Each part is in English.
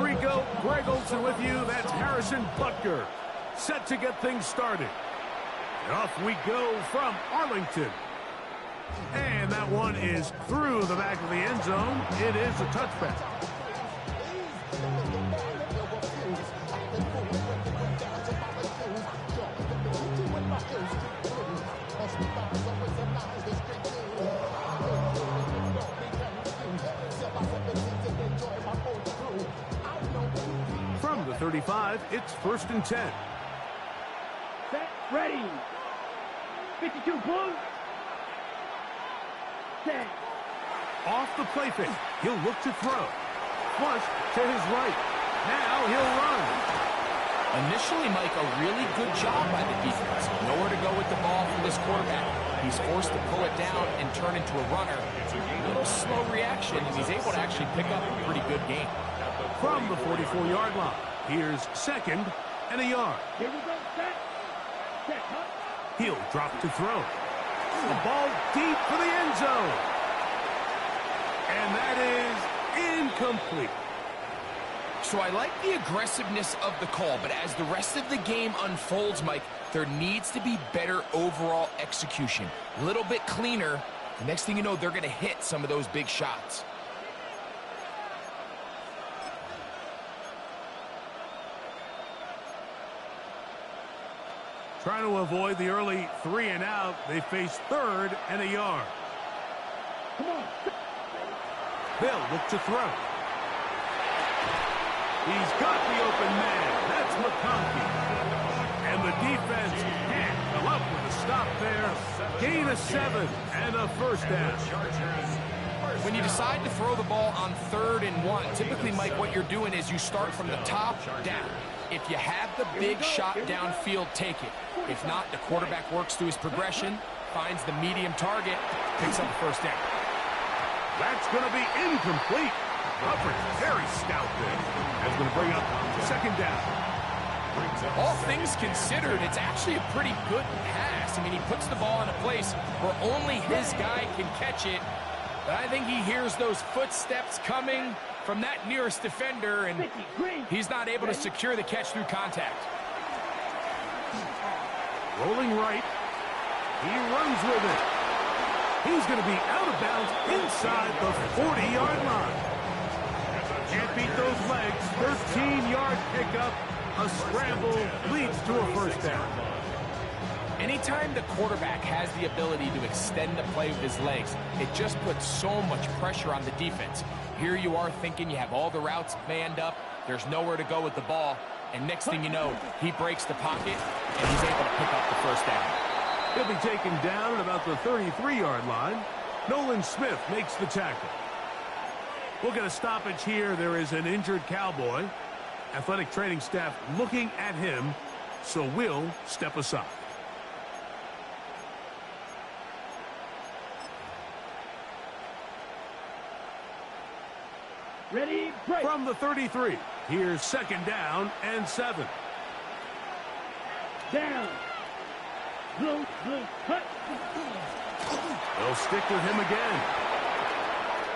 we go. Greg Olson with you. That's Harrison Butker. Set to get things started. And off we go from Arlington. And that one is through the back of the end zone. It is a touchback. From the 35, it's 1st and 10. Set, ready. 52 blue. Set. Off the play fake. He'll look to throw. Flush to his right. Now he'll run. Initially, Mike, a really good job by the defense. Nowhere to go with the ball for this quarterback. He's forced to pull it down and turn into a runner. A little slow reaction, and he's able to actually pick up a pretty good game. From the 44-yard line, here's 2nd and a yard. Here we go, set. Set, cut. He'll drop to throw. The ball deep for the end zone. And that is incomplete. So I like the aggressiveness of the call, but as the rest of the game unfolds, Mike, there needs to be better overall execution. A little bit cleaner. The next thing you know, they're going to hit some of those big shots. Trying to avoid the early 3 and out. They face 3rd and a yard. Come on. They'll look to throw. He's got the open man. That's McConkey. And the defense can't come up with a stop there. Gain of 7 and a first down. When you decide to throw the ball on 3rd and 1, typically, Mike, what you're doing is you start from the top down. If you have the big shot downfield, take it. If not, the quarterback works through his progression, finds the medium target, picks up the first down. That's going to be incomplete. Coverage very stout there. That's going to bring up 2nd down. All things considered, it's actually a pretty good pass. I mean, he puts the ball in a place where only his guy can catch it. But I think he hears those footsteps coming from that nearest defender, and he's not able to secure the catch through contact. Rolling right. He runs with it. He's going to be out of bounds inside the 40-yard line. Can't beat those legs. 13-yard pickup. A scramble leads to a first down. Anytime the quarterback has the ability to extend the play with his legs, it just puts so much pressure on the defense. Here you are thinking you have all the routes manned up, there's nowhere to go with the ball, and next thing you know, he breaks the pocket, and he's able to pick up the first down. He'll be taken down at about the 33-yard line. Nolan Smith makes the tackle. We'll get a stoppage here. There is an injured Cowboy. Athletic training staff looking at him, so we'll step aside. Ready, break. From the 33, here's 2nd down and 7. Down. Blue, cut. They'll stick with him again.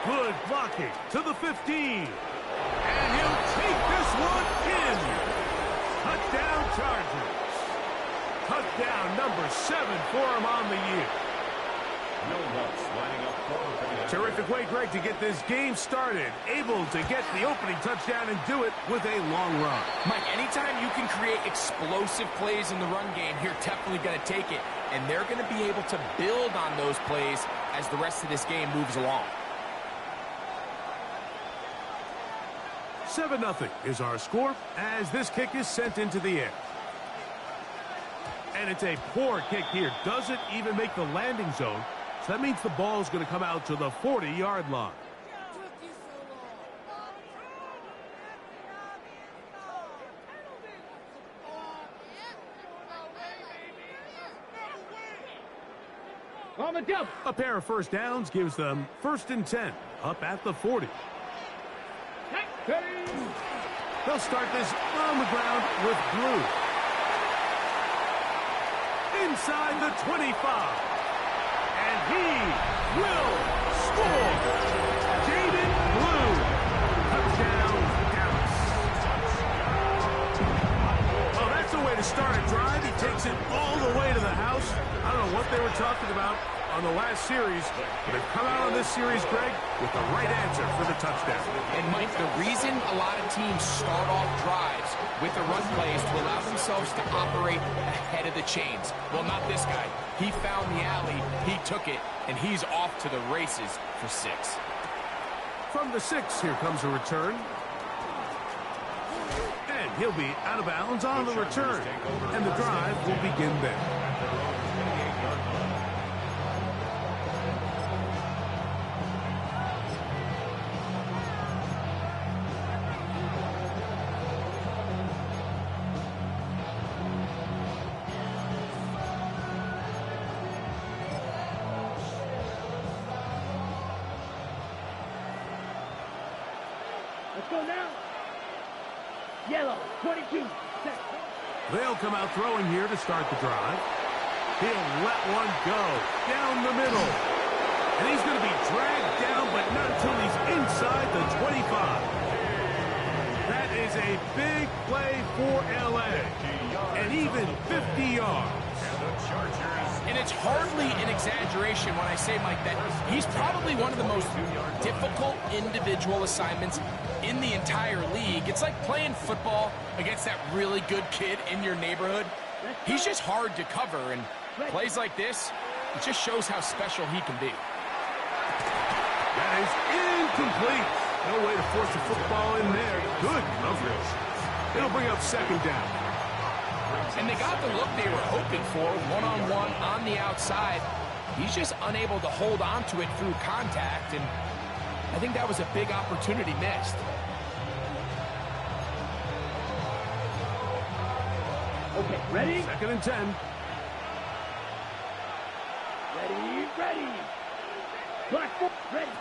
Good blocking to the 15. And he'll take this one in. Touchdown Chargers. Touchdown number 7 for him on the year. Terrific way, Greg, to get this game started. Able to get the opening touchdown and do it with a long run. Mike, anytime you can create explosive plays in the run game, you're definitely going to take it. And they're going to be able to build on those plays as the rest of this game moves along. 7-0 is our score as this kick is sent into the air. And it's a poor kick here. Doesn't even make the landing zone. So that means the ball is going to come out to the 40-yard line. On the jump. A pair of first downs gives them 1st and 10 up at the 40. They'll start this on the ground with Blue. Inside the 25. And he will score. Jaden Blue. Touchdown, Dallas. to start a drive. He takes it all the way to the house. I don't know what they were talking about on the last series, but they've come out on this series, Greg, with the right answer for the touchdown. And Mike, the reason a lot of teams start off drives with the run plays to allow themselves to operate ahead of the chains. Well, not this guy. He found the alley, he took it, and he's off to the races for 6. From the 6, here comes a return. And he'll be out of bounds on the return. And the drive will begin there. Let's go now. Yellow, 22. Set. They'll come out throwing here to start the drive. He'll let one go down the middle. And he's going to be dragged down, but not until he's inside the 25. That is a big play for L.A. And even 50 yards. And it's hardly an exaggeration when I say, Mike, that he's probably one of the most difficult individual assignments in the entire league. It's like playing football against that really good kid in your neighborhood. He's just hard to cover, and plays like this, it just shows how special he can be. That is incomplete. No way to force the football in there. Good coverage. It'll bring up second down. And they got the look they were hoping for, one-on-one on the outside. He's just unable to hold on to it through contact, and I think that was a big opportunity missed. Okay, ready? Second and 10. Ready, ready. Black foot, ready.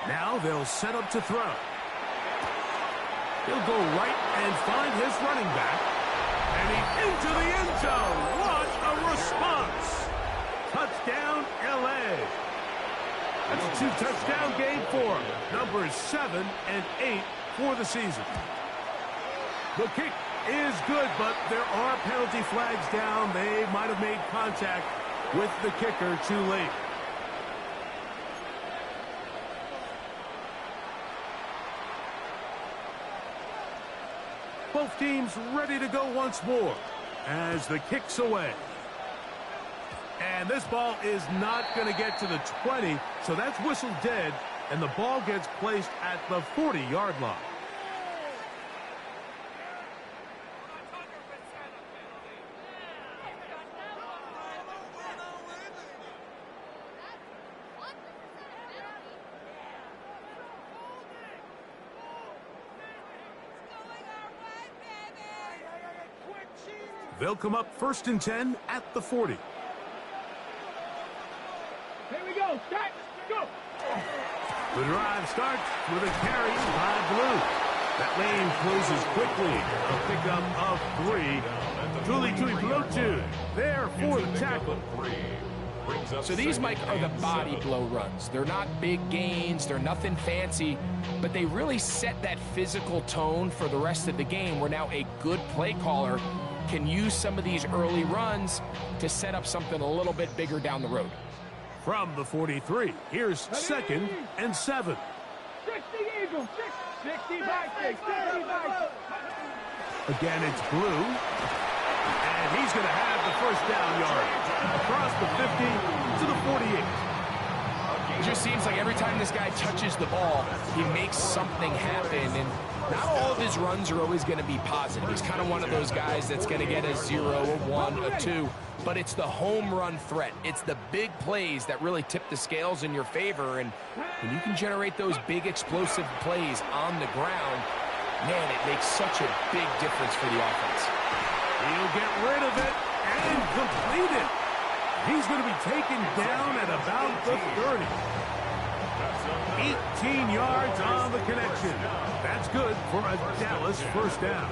Now they'll set up to throw. He'll go right and find his running back. And he's into the end zone. What a response. Touchdown, L.A. That's a 2-touchdown game for him. Numbers 7 and 8 for the season. The kick is good, but there are penalty flags down. They might have made contact with the kicker too late. Both teams ready to go once more as the kick's away. And this ball is not going to get to the 20, so that's whistled dead, and the ball gets placed at the 40-yard line. They'll come up first and 10 at the 40. Here we go. Start. Go. The drive starts with a carry by Blue. That lane closes quickly. A pickup of 3. Tuli there for the tackle. So these, Mike, are the body blow runs. They're not big gains. They're nothing fancy. But they really set that physical tone for the rest of the game, where now a good play caller can use some of these early runs to set up something a little bit bigger down the road. From the 43, here's second and 7. 60 Eagles. 65. 65. Again, it's Blue. And he's going to have the first down yard across the 50 to the 48. It just seems like every time this guy touches the ball, he makes something happen. And not all of his runs are always going to be positive. He's kind of one of those guys that's going to get a 0, a 1, a 2. But it's the home run threat. It's the big plays that really tip the scales in your favor. And when you can generate those big explosive plays on the ground, man, it makes such a big difference for the offense. He'll get rid of it and complete it. He's going to be taken down at about the 30. 18 yards on the connection. That's good for a Dallas first down.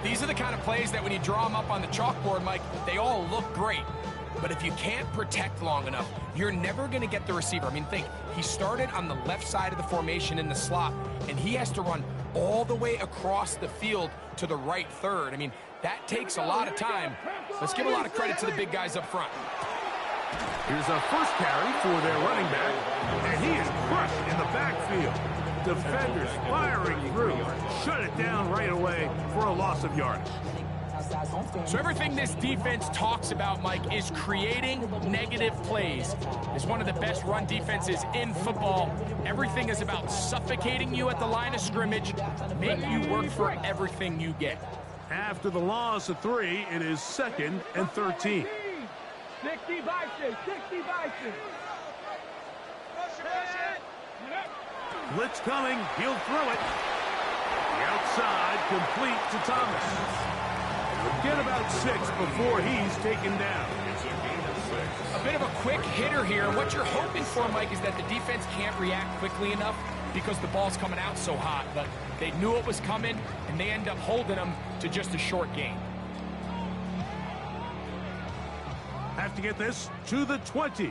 These are the kind of plays that when you draw them up on the chalkboard, Mike, they all look great. But if you can't protect long enough, you're never going to get the receiver. I mean, think, he started on the left side of the formation in the slot, and he has to run all the way across the field to the right third. I mean, that takes a lot of time. Let's give a lot of credit to the big guys up front. Here's a first carry for their running back, and he is crushed in the backfield. Defenders firing through. Shut it down right away for a loss of yardage. So everything this defense talks about, Mike, is creating negative plays. It's one of the best run defenses in football. Everything is about suffocating you at the line of scrimmage, make you work for everything you get. After the loss of 3, it is 2nd and 13. 60 by 6, 60 by 6. Blitz coming, he'll throw it. The outside, complete to Thomas. Get about 6 before he's taken down. A bit of a quick hitter here. What you're hoping for, Mike, is that the defense can't react quickly enough because the ball's coming out so hot. But they knew it was coming, and they end up holding them to just a short gain. Have to get this to the 20.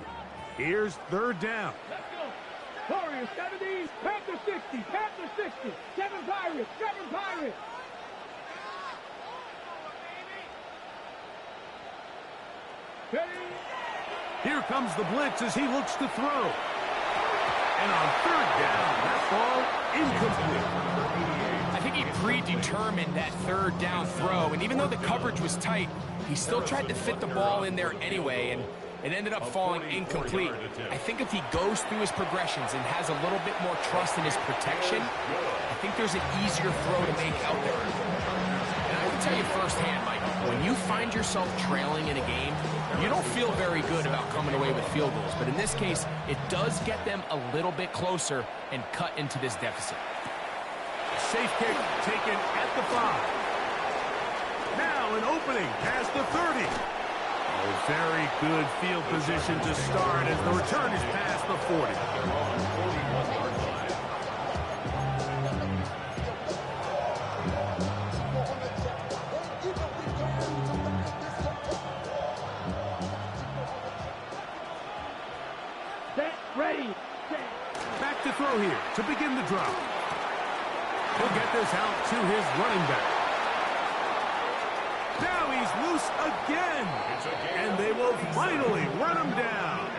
Here's 3rd down. Let's go. Warriors 70, Panther 60, Panther 60. 7 Pirates, 7 Pirates. Ready? Here comes the blitz as he looks to throw. And on 3rd down, that ball incomplete. I think he predetermined that 3rd down throw, and even though the coverage was tight, he still tried to fit the ball in there anyway, and it ended up falling incomplete. I think if he goes through his progressions and has a little bit more trust in his protection, I think there's an easier throw to make out there. And I can tell you firsthand, Mike, when you find yourself trailing in a game, you don't feel very good about coming away with field goals. But in this case, it does get them a little bit closer and cut into this deficit. Safe kick taken at the 5. Now an opening past the 30. Oh, very good field position to start as the return is past the 40. Set, ready, set. Back to throw here to begin the drop. He'll get this out to his running back. Now he's loose again. And they will finally run him down.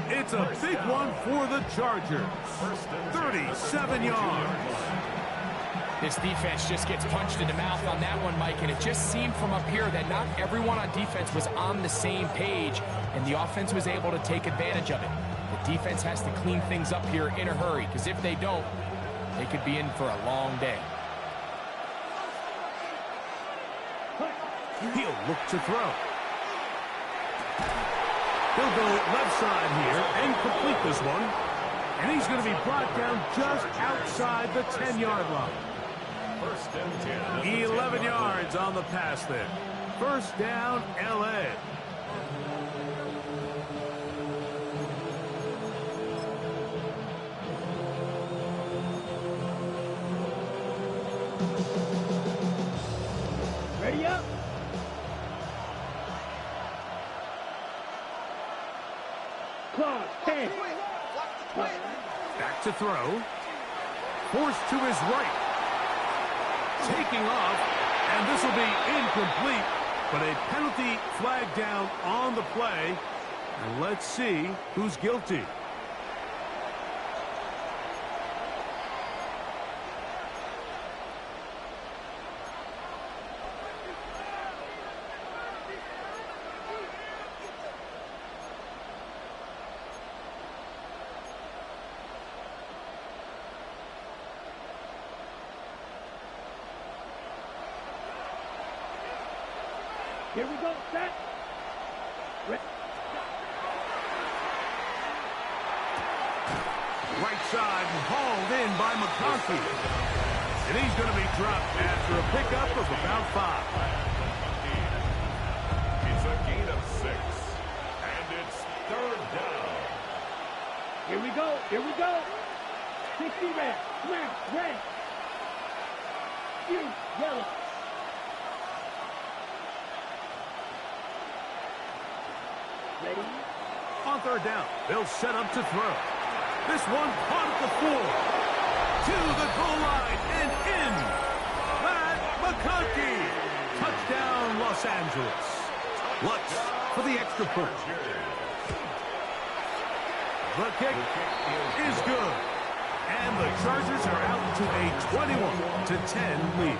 It's a big one for the Chargers. 37 yards. This defense just gets punched in the mouth on that one, Mike, and it just seemed from up here that not everyone on defense was on the same page, and the offense was able to take advantage of it. The defense has to clean things up here in a hurry, because if they don't, they could be in for a long day. He'll look to throw. He'll go left side here and complete this one. And he's going to be brought down just outside the 10-yard line. 11 yards on the pass there. First down, L.A. Ready up. Clock, 10. Back to throw. Forced to his right. Taking off, and this will be incomplete, but a penalty flag down on the play. And let's see who's guilty. Here we go, set. Right side and hauled in by McConkey. And he's going to be dropped after a pickup of about 5. It's a gain of 6. And it's 3rd down. Here we go, here we go. 60 red, smash, red. Huge, yellow. Ready? On 3rd down, they'll set up to throw. This one caught at the 4. to the goal line and in. Matt McConkey. Touchdown, Los Angeles. Lutz for the extra point. The kick is good. And the Chargers are out to a 21-10 lead.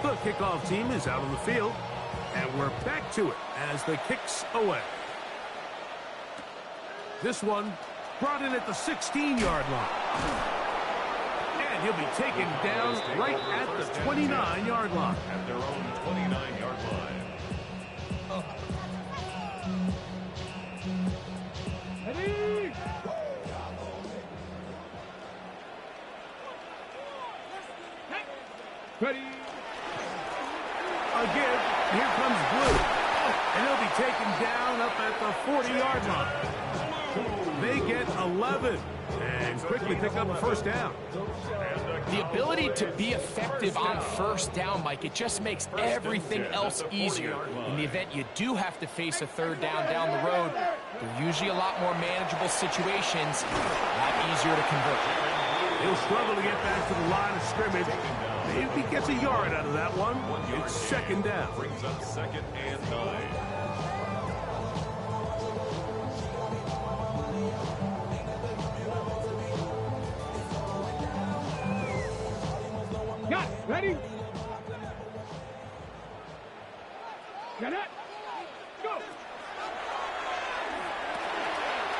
The kickoff team is out on the field. And we're back to it as the kick's away. This one brought in at the 16-yard line. And he'll be taken down right at the 29-yard line. At their own 29-yard line. Ready? Ready? Again, here comes Blue. And he'll be taken down up at the 40-yard line. They get 11 and quickly pick up a first down. The ability to be effective on first down, Mike, it just makes everything else easier. In the event you do have to face a third down the road, they're usually a lot more manageable situations, a lot easier to convert. He'll struggle to get back to the line of scrimmage. Maybe he gets a yard out of that one. It's second down. Brings up 2nd and 9. Got it. Ready? Got it. Go.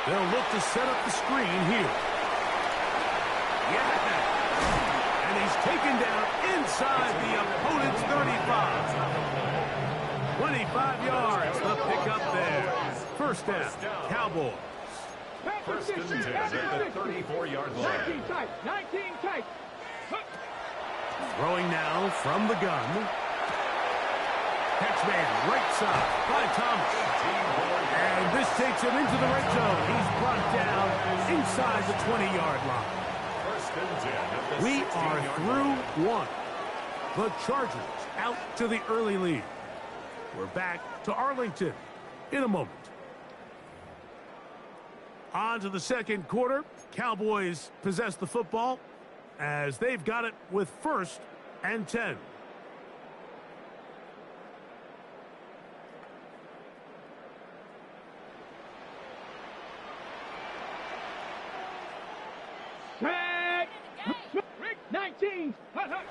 They'll look to set up the screen here. Yeah. And he's taken down inside the opponent's 35. 25 yards, the pickup there. First down, Cowboys. First and 10 at the 34-yard line. 19 tight. 19 tight. Throwing now from the gun. Catch man, right side by Thomas. And this takes him into the red zone. He's brought down inside the 20-yard line. First and 10 at the We are 16-yard through line. one. The Chargers out to the early lead. We're back to Arlington in a moment. On to the second quarter. Cowboys possess the football as they've got it with 1st and 10. Set. Rick 19. Hut, hut.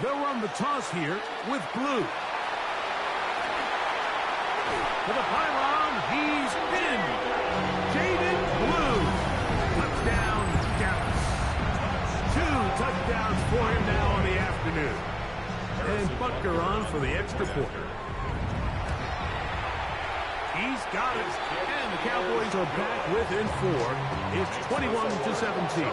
They'll run the toss here with Blue. To the pylon, he's in. Jaden Blue. Touchdown, Dallas. 2 touchdowns for him now on the afternoon. And Butker on for the extra point. He's got it. And the Cowboys are back within 4. It's 21-17.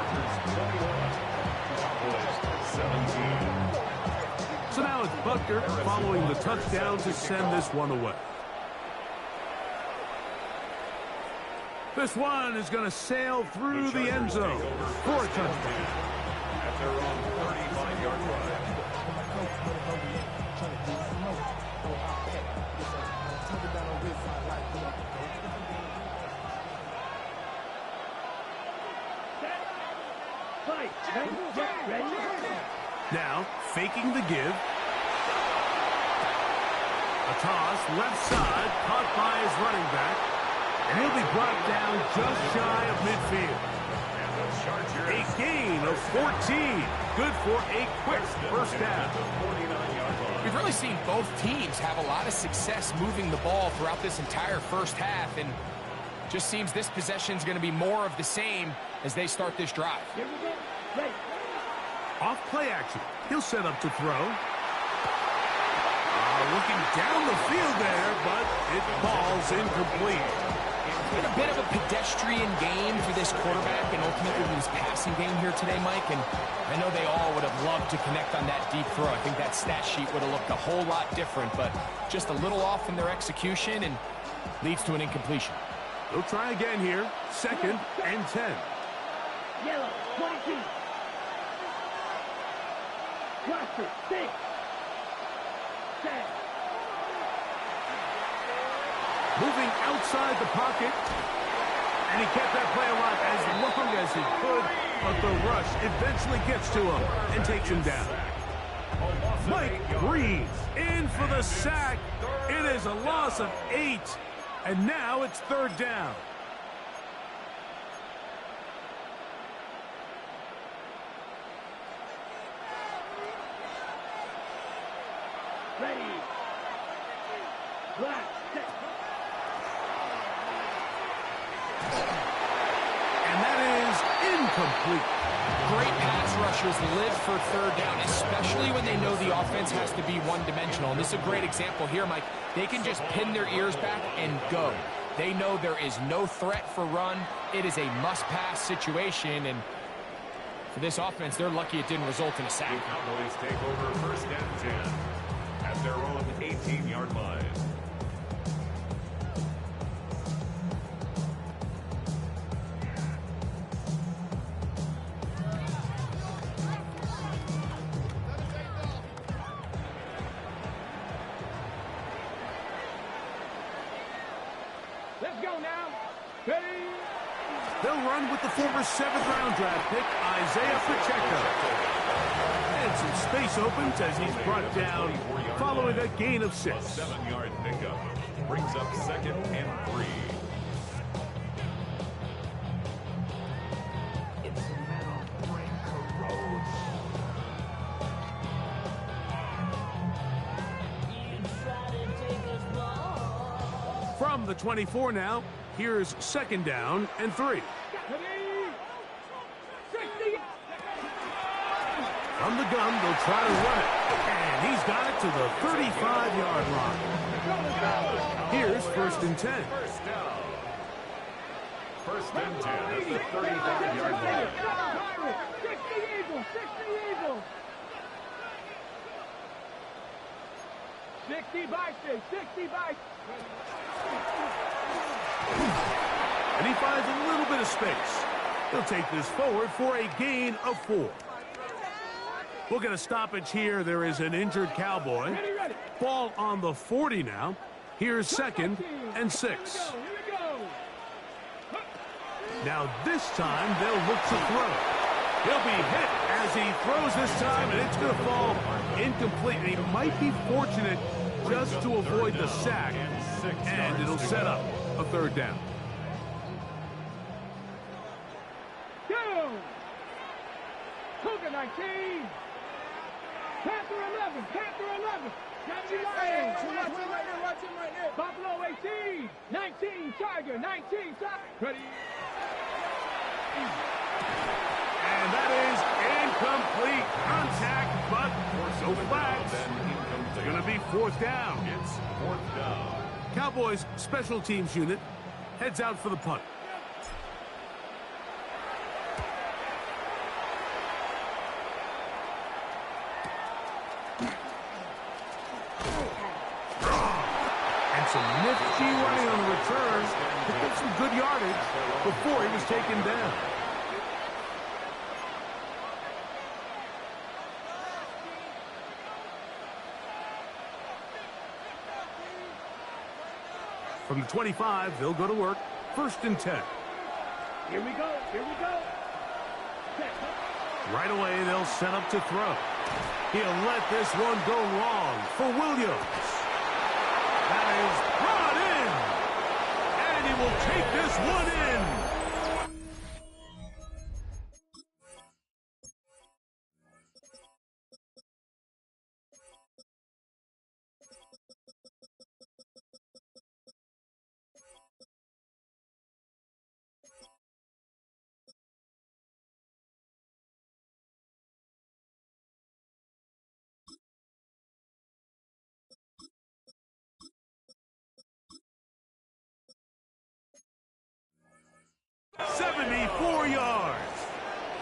So now it's Butker following the touchdown to send this one away. This one is going to sail through the end zone for a touchdown. At their own 35-yard line. Fight. Get ready. Now, faking the give. A toss, left side, caught by his running back. And he'll be brought down just shy of midfield. A gain of 14. Good for a quick first down. We've really seen both teams have a lot of success moving the ball throughout this entire first half, and just seems this possession is going to be more of the same as they start this drive. Here we go. Ready. Off play action. He'll set up to throw. Looking down the field there, but it falls incomplete. It's been a bit of a pedestrian game for this quarterback and ultimately his passing game here today, Mike. And I know they all would have loved to connect on that deep throw. I think that stat sheet would have looked a whole lot different, but just a little off in their execution and leads to an incompletion. They'll try again here. 2nd and 10. Yellow. 22. Roster. 6. 7. Moving outside the pocket. And he kept that play alive as long as he could, but the rush eventually gets to him and takes him down. Mike Green in for the sack. It is a loss of 8, and now it's 3rd down. Ready. Black. And that is incomplete. Great pass rushers live for 3rd down, especially when they know the offense has to be one-dimensional. And this is a great example here, Mike. They can just pin their ears back and go. They know there is no threat for run. It is a must-pass situation, and for this offense, they're lucky it didn't result in a sack. The Cowboys take over 1st and 10 at their own 18-yard line. Let's go now. Ready. They'll run with the former 7th-round draft pick, Isaiah Pacheco. And some space opens as he's brought down following a gain of 6. 7-yard pickup brings up 2nd and 3. From the 24 now, here's 2nd down and 3. From the gun, they'll try to run it. And he's got it to the 35-yard line. Here's 1st and 10. First down. 1st and 10 at the 35-yard line. 60 Eagles, 60 Eagles. 60 by 6, 60 by 6. And he finds a little bit of space. He'll take this forward for a gain of 4. We'll get a stoppage here. There is an injured Cowboy. Ball on the 40 now. Here's 2nd and 6. Now this time they'll look to throw. He'll be hit as he throws this time, and it's going to fall incomplete. And he might be fortunate just to avoid the sack, and it'll set up a 3rd down. Go! Cougar 19. Panther 11. Panther 11. Buffalo 18. 19. Tiger. 19. Tiger. Ready. And that is incomplete contact, but no flags. It's going to be 4th down. It's 4th down. Cowboys special teams unit heads out for the punt. And some nifty running on the return to get some good yardage before he was taken down. From the 25, they'll go to work. 1st and 10. Here we go. Here we go. Right away, they'll set up to throw. He'll let this one go long for Williams. That is brought in. And he will take this one in.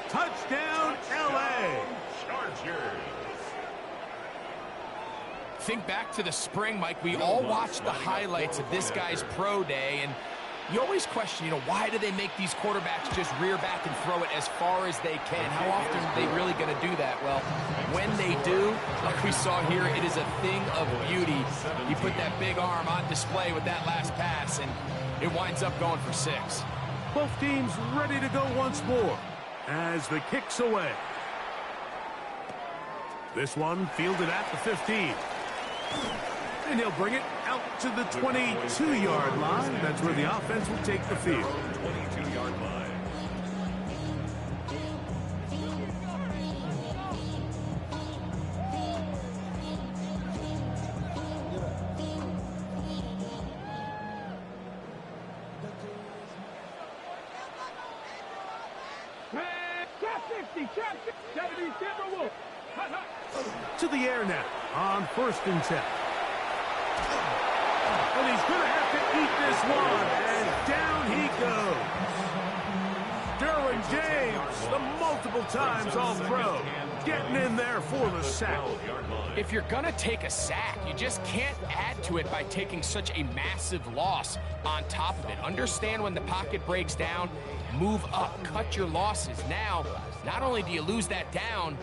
Touchdown, L.A. Chargers. Think back to the spring, Mike. We all watched the highlights of this guy's pro day, and you always question, why do they make these quarterbacks just rear back and throw it as far as they can? How often are they really going to do that? Well, when they do, like we saw here, it is a thing of beauty. He put that big arm on display with that last pass, and it winds up going for 6. Both teams ready to go once more as the kick's away. This one fielded at the 15. And he'll bring it out to the 22-yard line. That's where the offense will take the field. 22-yard line. To the air now on 1st and 10. And he's going to have to eat this one. And down he goes. Derwin James, the multiple times All-Pro, getting in there for the sack. If you're going to take a sack, you just can't add to it by taking such a massive loss on top of it. Understand when the pocket breaks down, move up, cut your losses. Now, not only do you lose that down,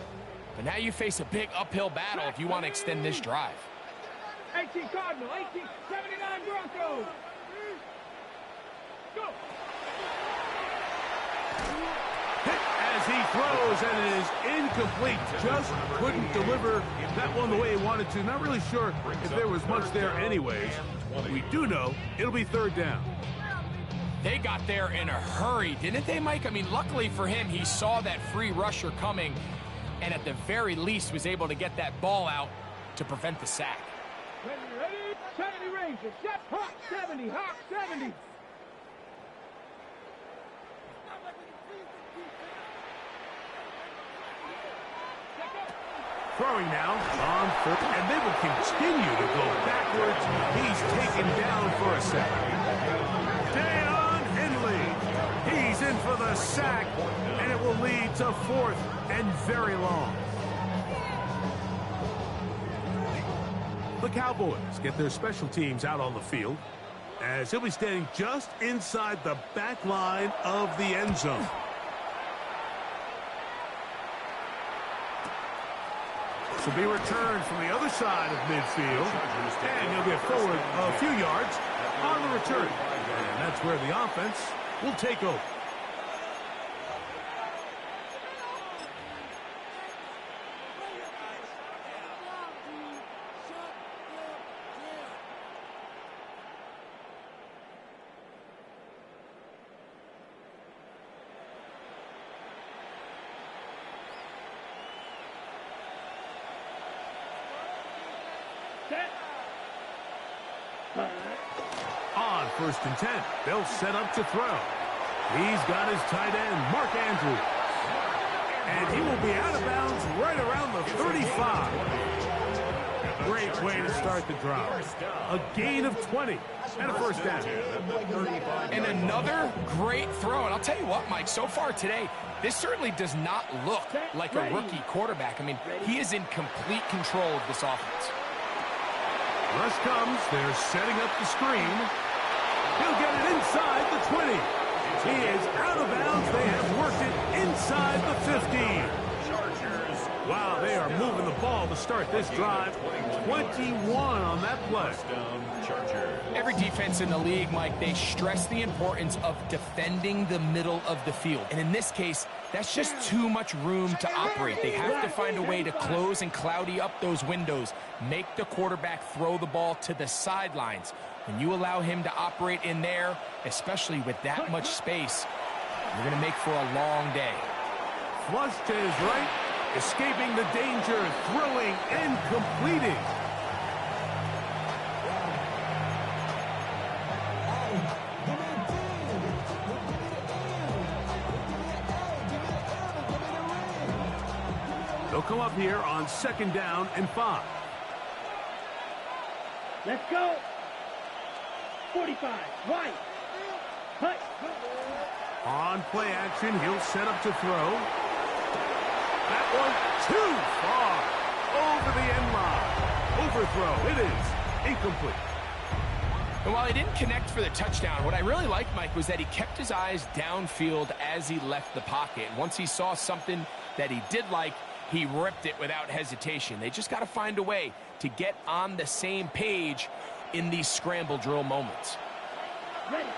but now you face a big uphill battle if you want to extend this drive. 18 Cardinal, 18, 79 Broncos. Go. Hit as he throws, and it is incomplete. Just couldn't deliver that one the way he wanted to. Not really sure if there was much there anyways. We do know it'll be 3rd down. They got there in a hurry, didn't they, Mike? I mean, luckily for him, he saw that free rusher coming, and at the very least was able to get that ball out to prevent the sack. Ready, 70 Rangers, Hawk 70, Hawk 70. Throwing now on 4th, and they will continue to go backwards. He's taken down for a sack. Deion Henley, he's in for the sack, and it will lead to 4th and very long. The Cowboys get their special teams out on the field as he'll be standing just inside the back line of the end zone. This will be returned from the other side of midfield, and he'll get forward a few yards on the return. And that's where the offense will take over. On 1st and 10, they'll set up to throw. He's got his tight end, Mark Andrews. And he will be out of bounds right around the 35. Great way to start the drive. A gain of 20 and a 1st down. And another great throw. And I'll tell you what, Mike, so far today, this certainly does not look like a rookie quarterback. I mean, he is in complete control of this offense. Rush comes. They're setting up the screen. He'll get it inside the 20. He is out of bounds. They have worked it inside the 15. Wow, they are moving the ball to start this drive. 21 on that play. Every defense in the league, Mike, they stress the importance of defending the middle of the field. And in this case, that's just too much room to operate. They have to find a way to close and cloudy up those windows, make the quarterback throw the ball to the sidelines. When you allow him to operate in there, especially with that much space, you're going to make for a long day. Flush to his right, escaping the danger, throwing and completing. They'll come up here on 2nd down and 5. Let's go. 45, right. Hut. On play action, he'll set up to throw. That one too far over the end line. Overthrow. It is incomplete. And while he didn't connect for the touchdown, what I really liked, Mike, was that he kept his eyes downfield as he left the pocket. And once he saw something that he did like, he ripped it without hesitation. They just got to find a way to get on the same page in these scramble drill moments. Ready.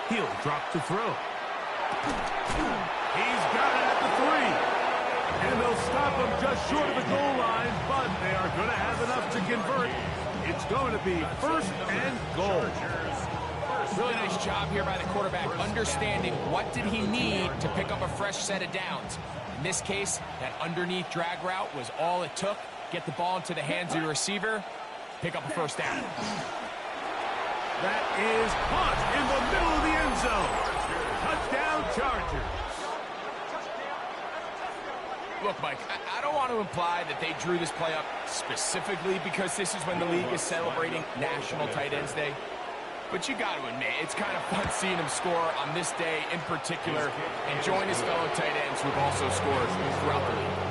He'll drop to throw. He's got it at the 3. And they'll stop him just short of the goal line, but they are going to have enough to convert. It's going to be first and goal. Really nice job here by the quarterback, understanding what did he need to pick up a fresh set of downs. In this case, that underneath drag route was all it took. Get the ball into the hands of your receiver, pick up a first down. That is caught in the middle of the end zone. Touchdown, Chargers. Look, Mike, I don't want to imply that they drew this play up specifically because this is when the league is celebrating National Tight Ends Day. But you got to admit, it's kind of fun seeing him score on this day in particular and join his fellow tight ends who have also scored throughout the league.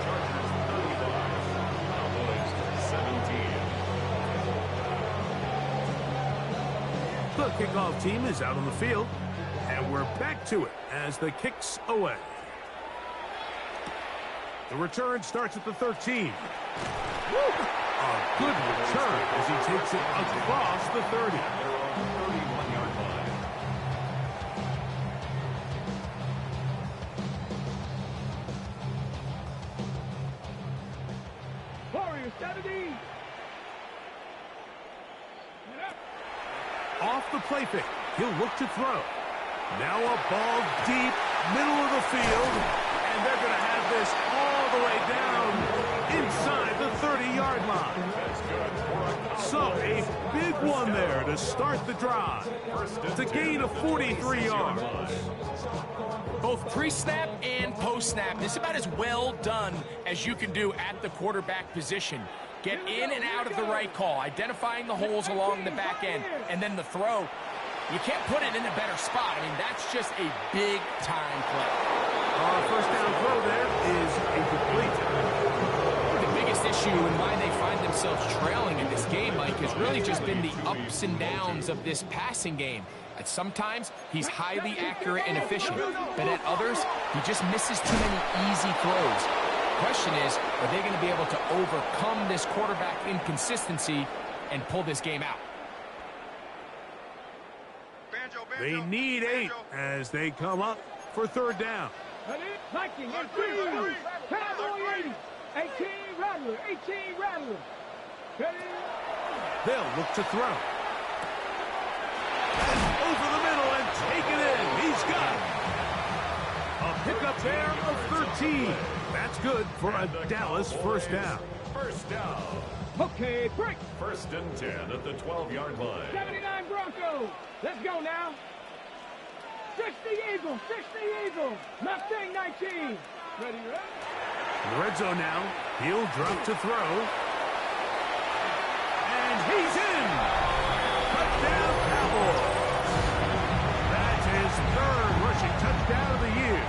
The kickoff team is out on the field, and we're back to it as the kick's away. The return starts at the 13. A good return as he takes it across the 30. 31-yard line. Warriors 70. Off the play fake, he'll look to throw. Now a ball deep, middle of the field, and they're going to have this all the way down inside the 30-yard line. So a big one there to start the drive. It's a gain of 43 yards. Both pre-snap and post-snap, this is about as well done as you can do at the quarterback position. Get in and out of the right call, identifying the holes along the back end, and then the throw. You can't put it in a better spot. I mean, that's just a big-time play. First down throw there is incomplete. The biggest issue and why they find themselves trailing in this game, Mike, has really just been the ups and downs of this passing game. At sometimes, he's highly accurate and efficient, but at others, he just misses too many easy throws. Question is, are they going to be able to overcome this quarterback inconsistency and pull this game out? They need 8 as they come up for third down. Viking, 18. Cowboy 80. 18 Rattler. 18 Rattler. They'll look to throw. And over the middle and take it in. He's got it. A pickup there of 13. That's good for a Dallas first down. First down. Okay, break. First and 10 at the 12-yard line. 79 Broncos. Let's go now. 60 Eagles. 60 Eagles. Mustang 19. Ready, In the red zone now. He'll drop to throw. And he's in. Touchdown, Cowboys. That's his third rushing touchdown of the year.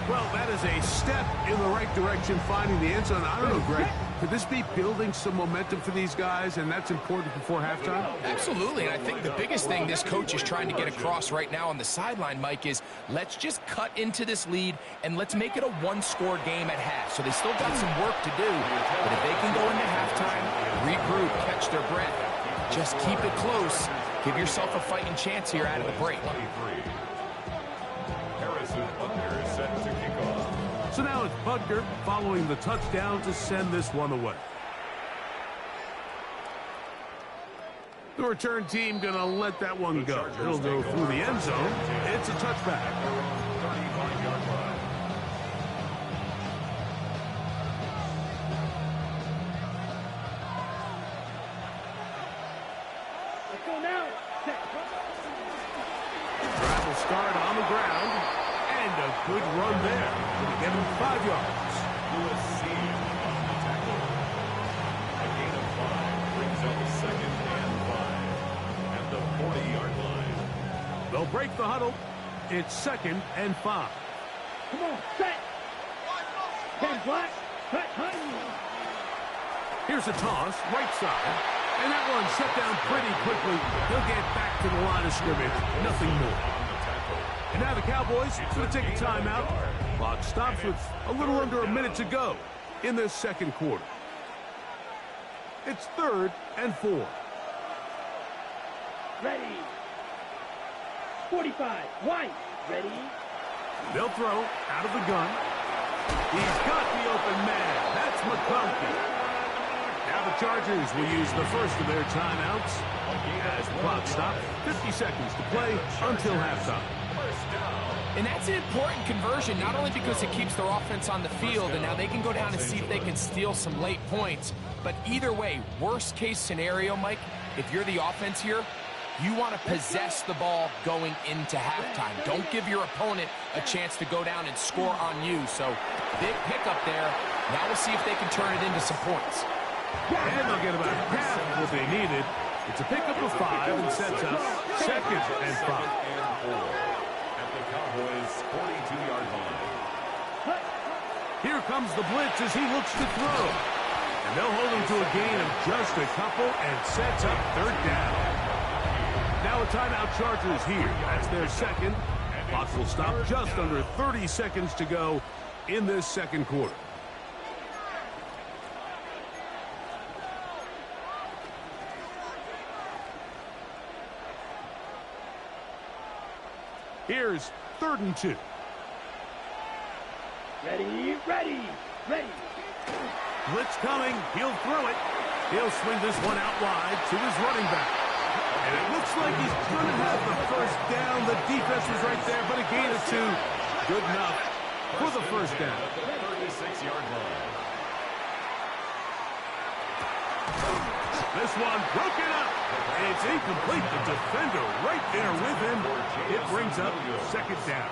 Well, that is a step in the right direction, finding the end zone. I don't know, Greg, could this be building some momentum for these guys, and that's important before halftime? Absolutely, and I think the biggest thing this coach is trying to get across right now on the sideline, Mike, is let's just cut into this lead, and let's make it a one-score game at half. So they still got some work to do, but if they can go into halftime, regroup, catch their breath, just keep it close, give yourself a fighting chance here out of the break. So now it's Butker following the touchdown to send this one away. The return team going to let that one go. It'll go through the end zone. It's a touchback. 35-yard line. Let's go now. Drive will start on the ground. And a good run there. Going to get him 5 yards. USC on the tackle. A gain of 5 brings up a second and 5 at the 40-yard line. They'll break the huddle. It's 2nd and 5. Come on, set. Ten black. Set, Here's a toss, right side. And that one shut down pretty quickly. He'll get back to the line of scrimmage. Nothing more. And now the Cowboys going to take a timeout. Clock stops with a little under a minute to go in this second quarter. It's 3rd and 4. Ready. 45. White. Ready? They'll throw out of the gun. He's got the open man. That's McConkey. Now the Chargers will use the first of their timeouts as the clock stops. 50 seconds to play until halftime. And that's an important conversion, not only because it keeps their offense on the field, and now they can go down and see if they can steal some late points. But either way, worst case scenario, Mike, if you're the offense here, you want to possess the ball going into halftime. Don't give your opponent a chance to go down and score on you. So big pickup there. Now we'll see if they can turn it into some points. And they'll get about half of what they needed. It's a pickup of 5 and sets up 2nd and 5. Cowboys 42-yard line. Here comes the blitz as he looks to throw. And they'll hold him to a gain of just a couple and sets up 3rd down. Now a timeout Chargers here. That's their 2nd. Clock will stop just under 30 seconds to go in this 2nd quarter. Here's 3rd and 2. Ready, ready, ready. Blitz coming. He'll throw it. He'll swing this one out wide to his running back. And it looks like he's going to have the 1st down. The defense was right there, but a gain of 2. Good enough for the 1st down. At the 36-yard line. This one broken up. It's incomplete. The defender right there with him. It brings up 2nd down.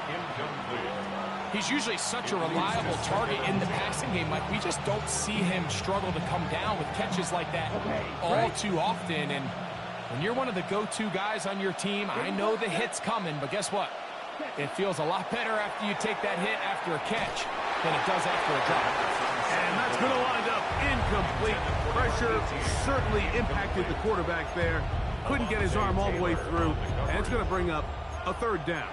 He's usually such a reliable target in the passing game, Mike. We just don't see him struggle to come down with catches like that all too often. And when you're one of the go-to guys on your team, I know the hit's coming, but guess what? It feels a lot better after you take that hit after a catch than it does after a drop. And that's going to wind up incomplete. Pressure certainly impacted the quarterback there. Couldn't get his arm all the way through, and it's going to bring up a 3rd down.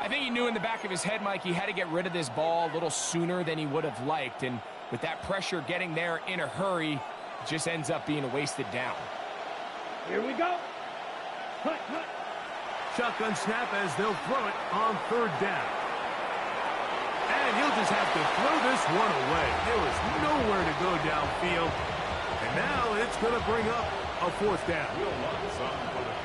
I think he knew in the back of his head, Mike, he had to get rid of this ball a little sooner than he would have liked. And with that pressure getting there in a hurry, it just ends up being a wasted down. Here we go. Hut, hut. Shotgun snap as they'll throw it on 3rd down. And he'll just have to throw this one away. There was nowhere to go downfield. And now it's going to bring up a 4th down.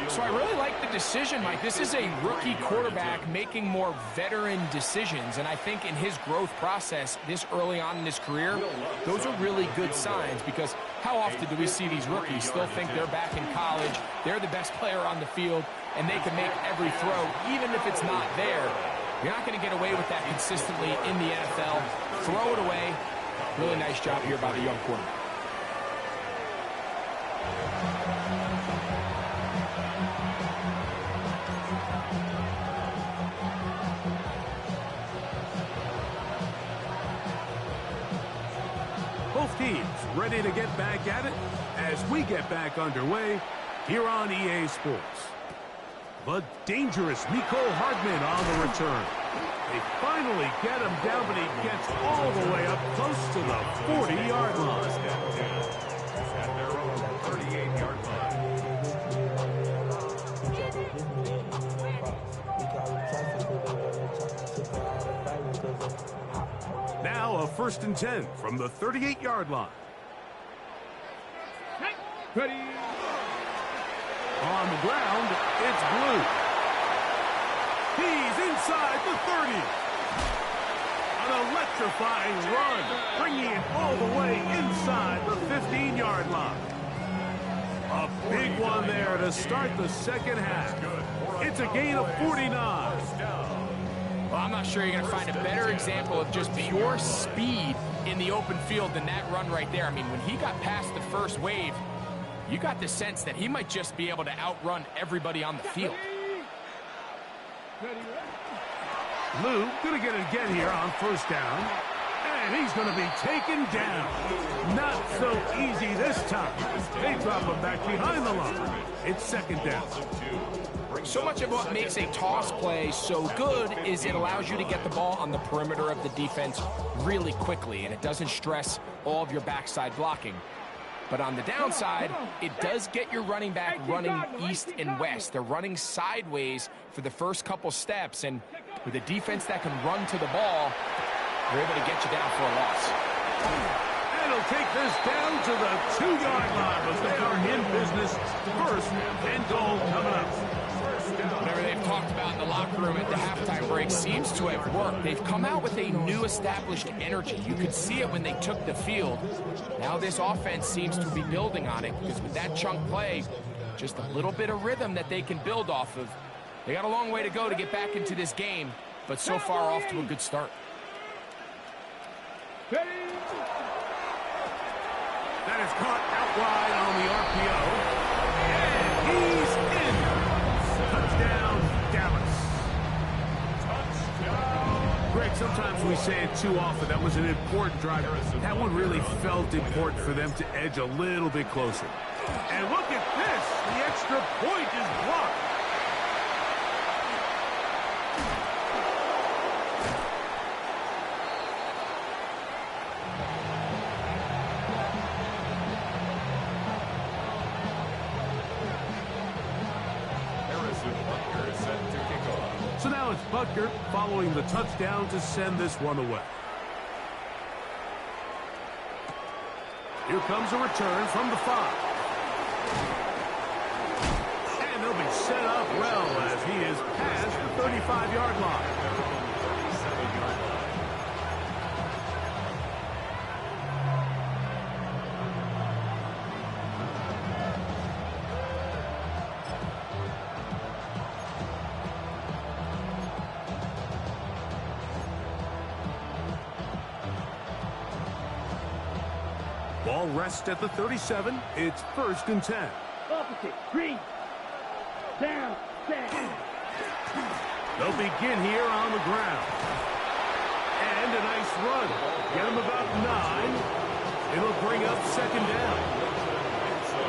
So I really like the decision, Mike. This is a rookie quarterback making more veteran decisions. And I think in his growth process this early on in his career, those are really good signs, because how often do we see these rookies still think they're back in college, they're the best player on the field, and they can make every throw, even if it's not there. You're not going to get away with that consistently in the NFL. Throw it away. Really nice job here by the young quarterback. Both teams ready to get back at it as we get back underway here on EA Sports. The dangerous Mecole Hardman on the return. They finally get him down, but he gets all the way up close to the 40-yard line. At their own 38-yard line. Now a 1st and 10 from the 38-yard line. Ready. On the ground, it's Blue. He's inside the 30. An electrifying run, bringing it all the way inside the 15-yard line. A big one there to start the 2nd half. It's a gain of 49. Well, I'm not sure you're going to find a better example of just pure speed in the open field than that run right there. I mean, when he got past the first wave, you got the sense that he might just be able to outrun everybody on the field. Lou going to get it again here on 1st down. And he's going to be taken down. Not so easy this time. They drop him back behind the line. It's 2nd down. So much of what makes a toss play so good is it allows you to get the ball on the perimeter of the defense really quickly, and it doesn't stress all of your backside blocking. But on the downside, it does get your running back running east and west. They're running sideways for the first couple steps, and with a defense that can run to the ball, they're able to get you down for a loss. And he'll take this down to the 2-yard line, but they are in business. First and goal coming up. Whatever they've talked about in the locker room at the halftime break seems to have worked. They've come out with a new established energy. You could see it when they took the field. Now this offense seems to be building on it, because with that chunk play, just a little bit of rhythm that they can build off of. They got a long way to go to get back into this game, but so far off to a good start. That is caught out wide on the RPO. And he's in. Touchdown, Dallas. Touchdown. Greg, sometimes we say it too often. That was an important drive. That one really felt important for them to edge a little bit closer. And look at this. The extra point is blocked. So now it's Butker following the touchdown to send this one away. Here comes a return from the 5. And they'll be set up well as he is past the 35-yard line. Ball rests at the 37. It's 1st and 10. Opposite. Green. Down. Set. They'll begin here on the ground. And a nice run. Get them about 9. It'll bring up 2nd down.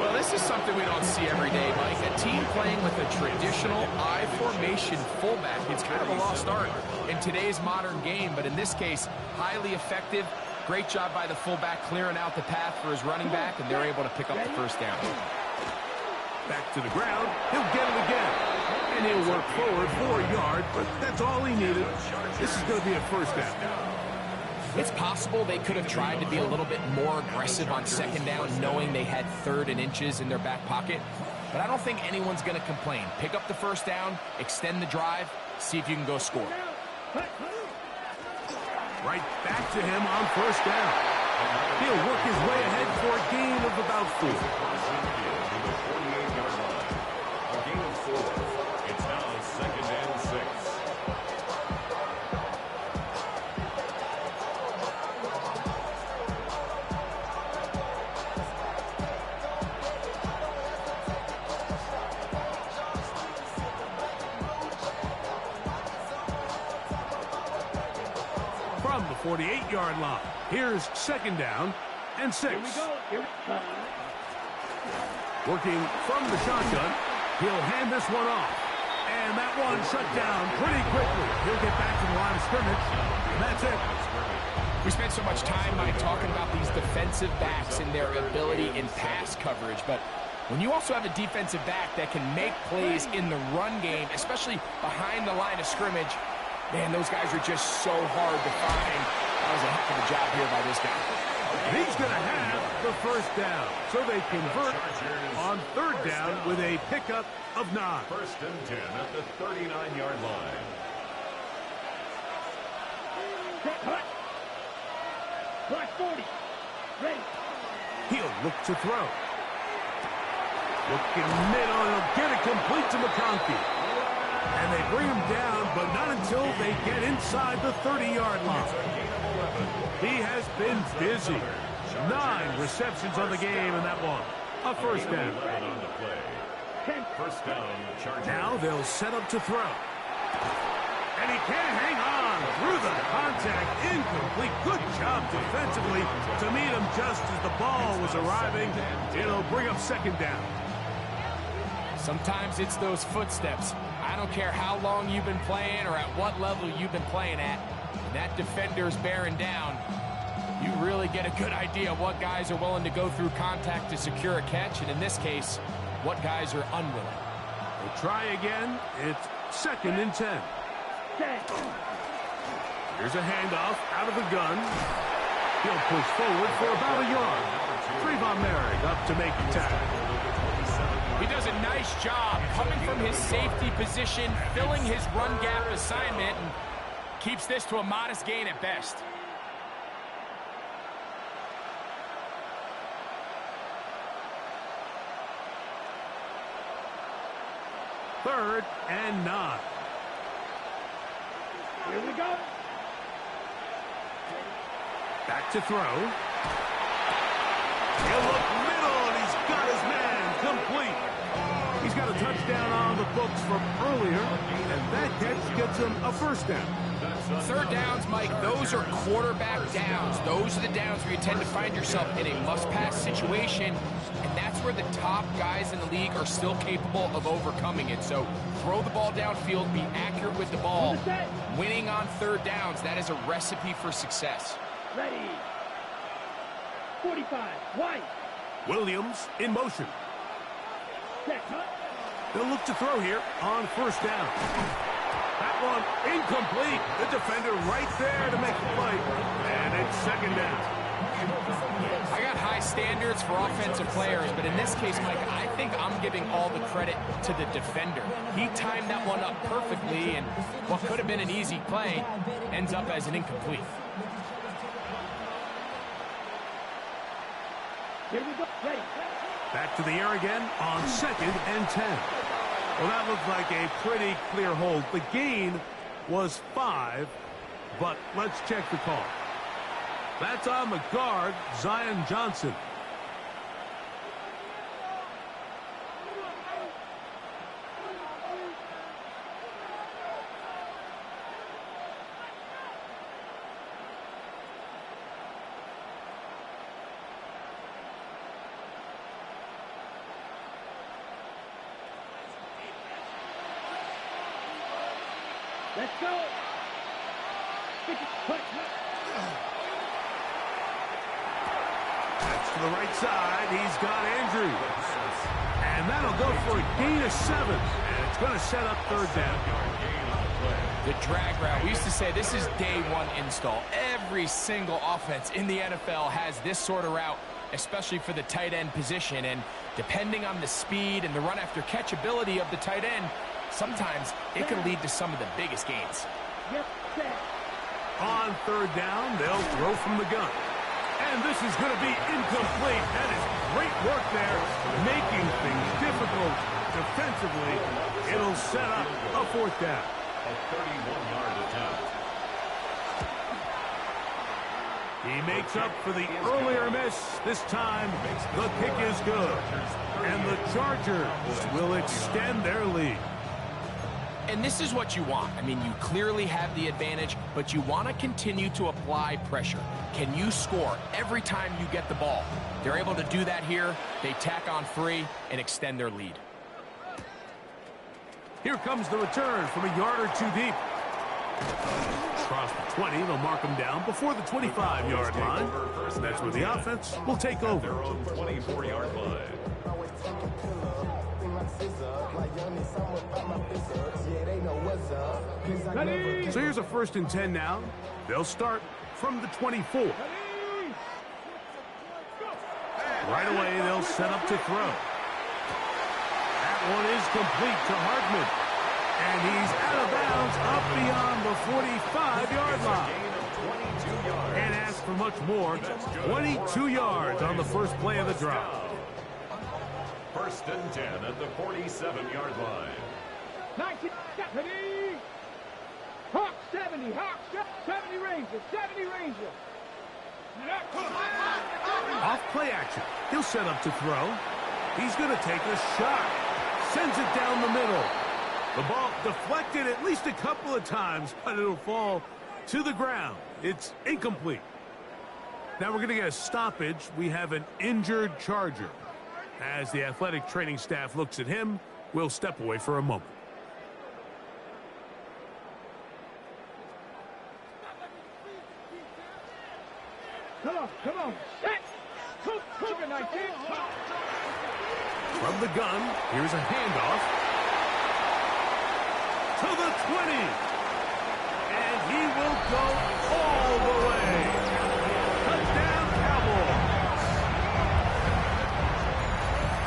Well, this is something we don't see every day, Mike. A team playing with a traditional I formation fullback. It's kind of a lost art in today's modern game, but in this case, highly effective. Great job by the fullback clearing out the path for his running back, and they're able to pick up the 1st down. Back to the ground. He'll get it again. And he'll work forward for a yard, but that's all he needed. This is going to be a 1st down. It's possible they could have tried to be a little bit more aggressive on 2nd down, knowing they had 3rd and inches in their back pocket. But I don't think anyone's going to complain. Pick up the 1st down, extend the drive, see if you can go score. Right back to him on 1st down. He'll work his way ahead for a gain of about 4. A gain of 4. It's now 2nd and 6. From the 48-yard line. Here's 2nd down and 6. Here we go. Working from the shotgun, he'll hand this one off. And that one shut down pretty quickly. He'll get back to the line of scrimmage, and that's it. We spent so much time, Mike, talking about these defensive backs and their ability in pass coverage, but when you also have a defensive back that can make plays in the run game, especially behind the line of scrimmage, man, those guys are just so hard to find. That was a heck of a job here by this guy. He's going to have the 1st down. So they convert on 3rd down with a pickup of 9. 1st and 10 at the 39-yard line. Black 40. Ready. He'll look to throw. Looking middle, and he'll get it complete to McConkey. And they bring him down, but not until they get inside the 30-yard line. He has been busy. 9 receptions on the game, and that one, a 1st down. 1st down, Chargers. Now they'll set up to throw. And he can't hang on through the contact. Incomplete. Good job defensively to meet him just as the ball was arriving. It'll bring up 2nd down. Sometimes it's those footsteps. I don't care how long you've been playing or at what level you've been playing at. When that defender's bearing down, You really get a good idea of what guys are willing to go through contact to secure a catch, and in this case, what guys are unwilling. We'll try again. It's 2nd and 10. Here's a handoff out of the gun. He'll push forward for about a yard. Trayvon Merrick up to make the tackle. He does a nice job coming from his safety position, filling his run gap assignment, and keeps this to a modest gain at best. Third and 9. Here we go. Back to throw. He'll look middle, and he's got his man complete. He's got a touchdown on the books from earlier, and that catch gets him a first down. Third downs, Mike, those are quarterback downs. Those are the downs where you tend to find yourself in a must-pass situation, and that's where the top guys in the league are still capable of overcoming it. So throw the ball downfield, be accurate with the ball. Winning on third downs, that is a recipe for success. Ready. 45. White. Williams in motion. Check. Huh? They'll look to throw here on first down. That one incomplete. The defender right there to make the play. And it's 2nd down. I got high standards for offensive players, but in this case, Mike, I think I'm giving all the credit to the defender. He timed that one up perfectly, and what could have been an easy play ends up as an incomplete. Here we go. Ready. Back to the air again on 2nd and 10. Well, that looked like a pretty clear hold. The gain was 5, but let's check the call. That's on the guard, Zion Johnson. Let's go. That's to the right side. He's got Andrews. And that'll go for a gain of 7. And it's going to set up third down. The drag route. We used to say this is day one install. Every single offense in the NFL has this sort of route, especially for the tight end position. And depending on the speed and the run after catch ability of the tight end, sometimes it can lead to some of the biggest gains. On third down, they'll throw from the gun. And this is going to be incomplete. That is great work there, making things difficult defensively. It'll set up a fourth down. A 31-yard attempt. He makes up for the earlier miss. This time, the kick is good. And the Chargers will extend their lead. And this is what you want. I mean, you clearly have the advantage, but you want to continue to apply pressure. Can you score every time you get the ball? They're able to do that here. They tack on 3 and extend their lead. Here comes the return from a yard or 2 deep. Across the 20, they'll mark him down before the 25-yard line. That's where the offense will take over. Their own 24-yard line. So here's a 1st and 10 now. They'll start from the 24. Right away, they'll set up to throw. That one is complete to Hartman. And he's out of bounds up beyond the 45-yard line. Can't ask for much more. 22 yards on the first play of the drive. 1st and 10 at the 47-yard line. 19, ready. Hawk 70, Hawk 70 Rangers, 70 Rangers. Off play action. He'll set up to throw. He's going to take a shot. Sends it down the middle. The ball deflected at least a couple of times, but it'll fall to the ground. It's incomplete. Now we're going to get a stoppage. We have an injured Charger. As the athletic training staff looks at him, we'll step away for a moment. Come on. Set. Cook it, 19. From the gun, here's a handoff to the 20. And he will go all the way. Touchdown, Cowboys.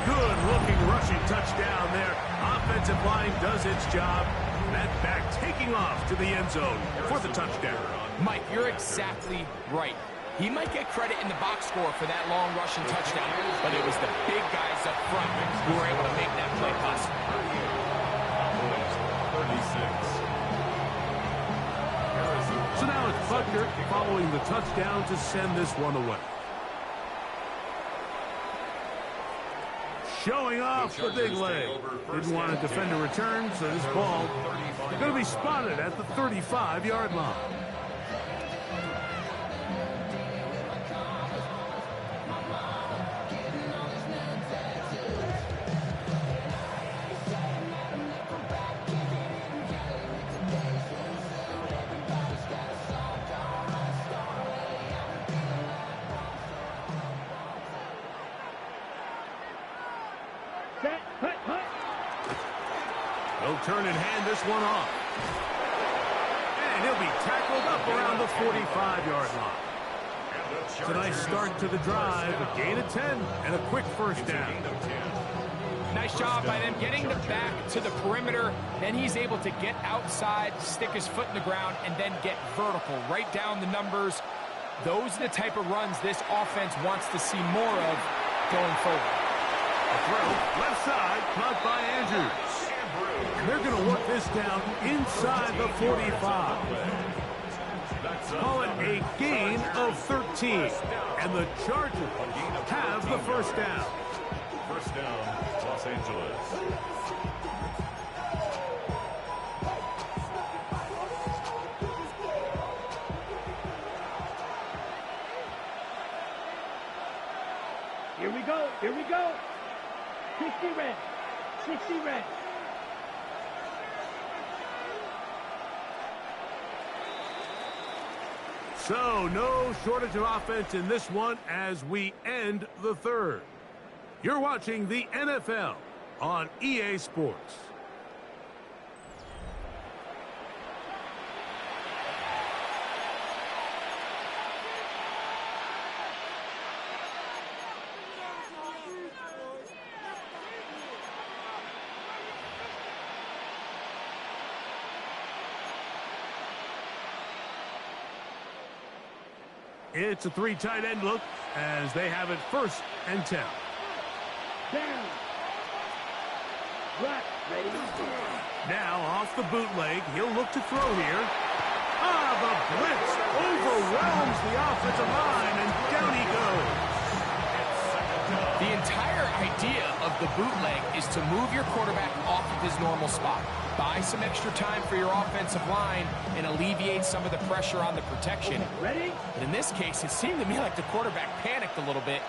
Good-looking rushing touchdown there. Offensive line does its job. That back taking off to the end zone for the touchdown. Mike, you're exactly right. He might get credit in the box score for that long rushing touchdown, but it was the big guys up front who were able to make that play possible. 36. So now it's Butker following the touchdown to send this one away. Showing off the big leg. Didn't want to defend a return, so this ball is going to be spotted at the 35-yard line. He'll turn and hand this one off. And he'll be tackled up around the 45-yard line. It's a nice start to the drive, a gain of 10, and a quick first down. Nice job by them getting the back to the perimeter. Then he's able to get outside, stick his foot in the ground, and then get vertical. Right down the numbers. Those are the type of runs this offense wants to see more of going forward. A throw, left side, caught by Andrews. And they're going to work this down inside the 45. Call it a gain of 13. And the Chargers have the first down. First down, Los Angeles. Here we go. Here we go. 60 red. 60 red. So, no shortage of offense in this one as we end the third. You're watching the NFL on EA Sports. It's a three tight end look as they have it 1st and 10. Down. Right. Ready. Now off the bootleg, he'll look to throw here. The blitz overwhelms the offensive line, and down he goes. The entire idea of the bootleg is to move your quarterback off of his normal spot. Buy some extra time for your offensive line and alleviate some of the pressure on the protection. Ready? But in this case, it seemed to me like the quarterback panicked a little bit.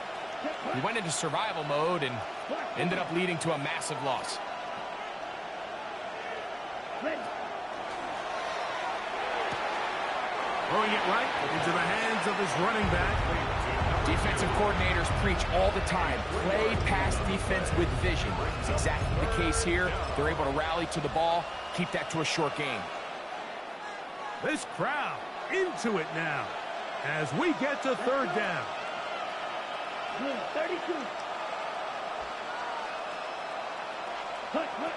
He went into survival mode and ended up leading to a massive loss. Ready. Throwing it right into the hands of his running back. Defensive coordinators preach all the time, play pass defense with vision. It's exactly the case here. They're able to rally to the ball, keep that to a short game. This crowd into it now as we get to 3rd down. 32. Hut, hut.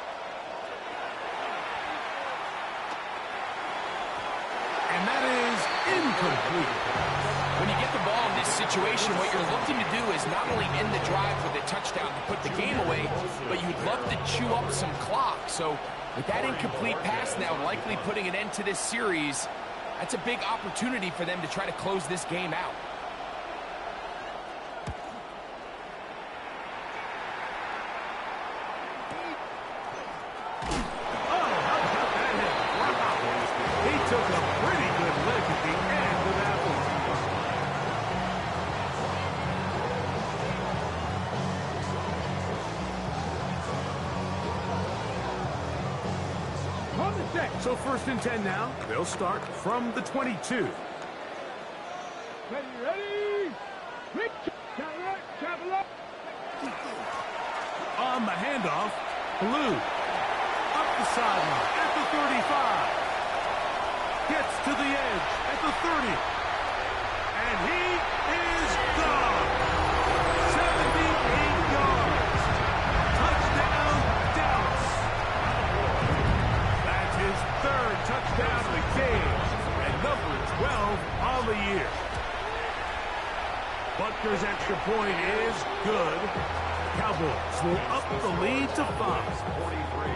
And that is incomplete. When you get the ball in this situation, what you're looking to do is not only end the drive with a touchdown to put the game away, but you'd love to chew up some clock. So with that incomplete pass now likely putting an end to this series, that's a big opportunity for them to try to close this game out. Took a pretty good lick at the end of that On the set. So 1st and 10 now. They'll start from the 22. Ready, ready. On the handoff, Blue up the sideline at the 35. Gets to the edge at the 30. And he is gone. 78 yards. Touchdown, Dallas. That's his third touchdown of the game. And number 12 on the year. Butker's extra point is good. Cowboys will up the lead to 5. 43.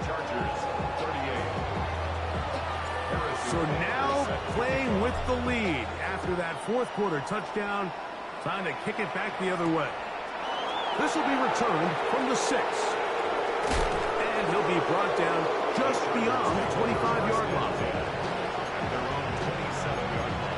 Chargers 38. So now playing with the lead after that fourth quarter touchdown. Time to kick it back the other way. This will be returned from the 6. And he'll be brought down just beyond the 25-yard line. At their own 27-yard line.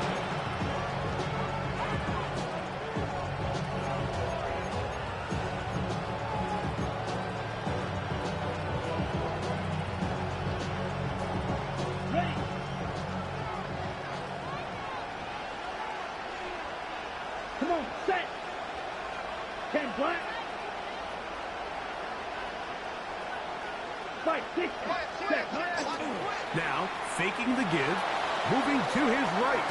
Ready. Come on, set. 10 black. 5, 6, set. Now, faking the give, moving to his right.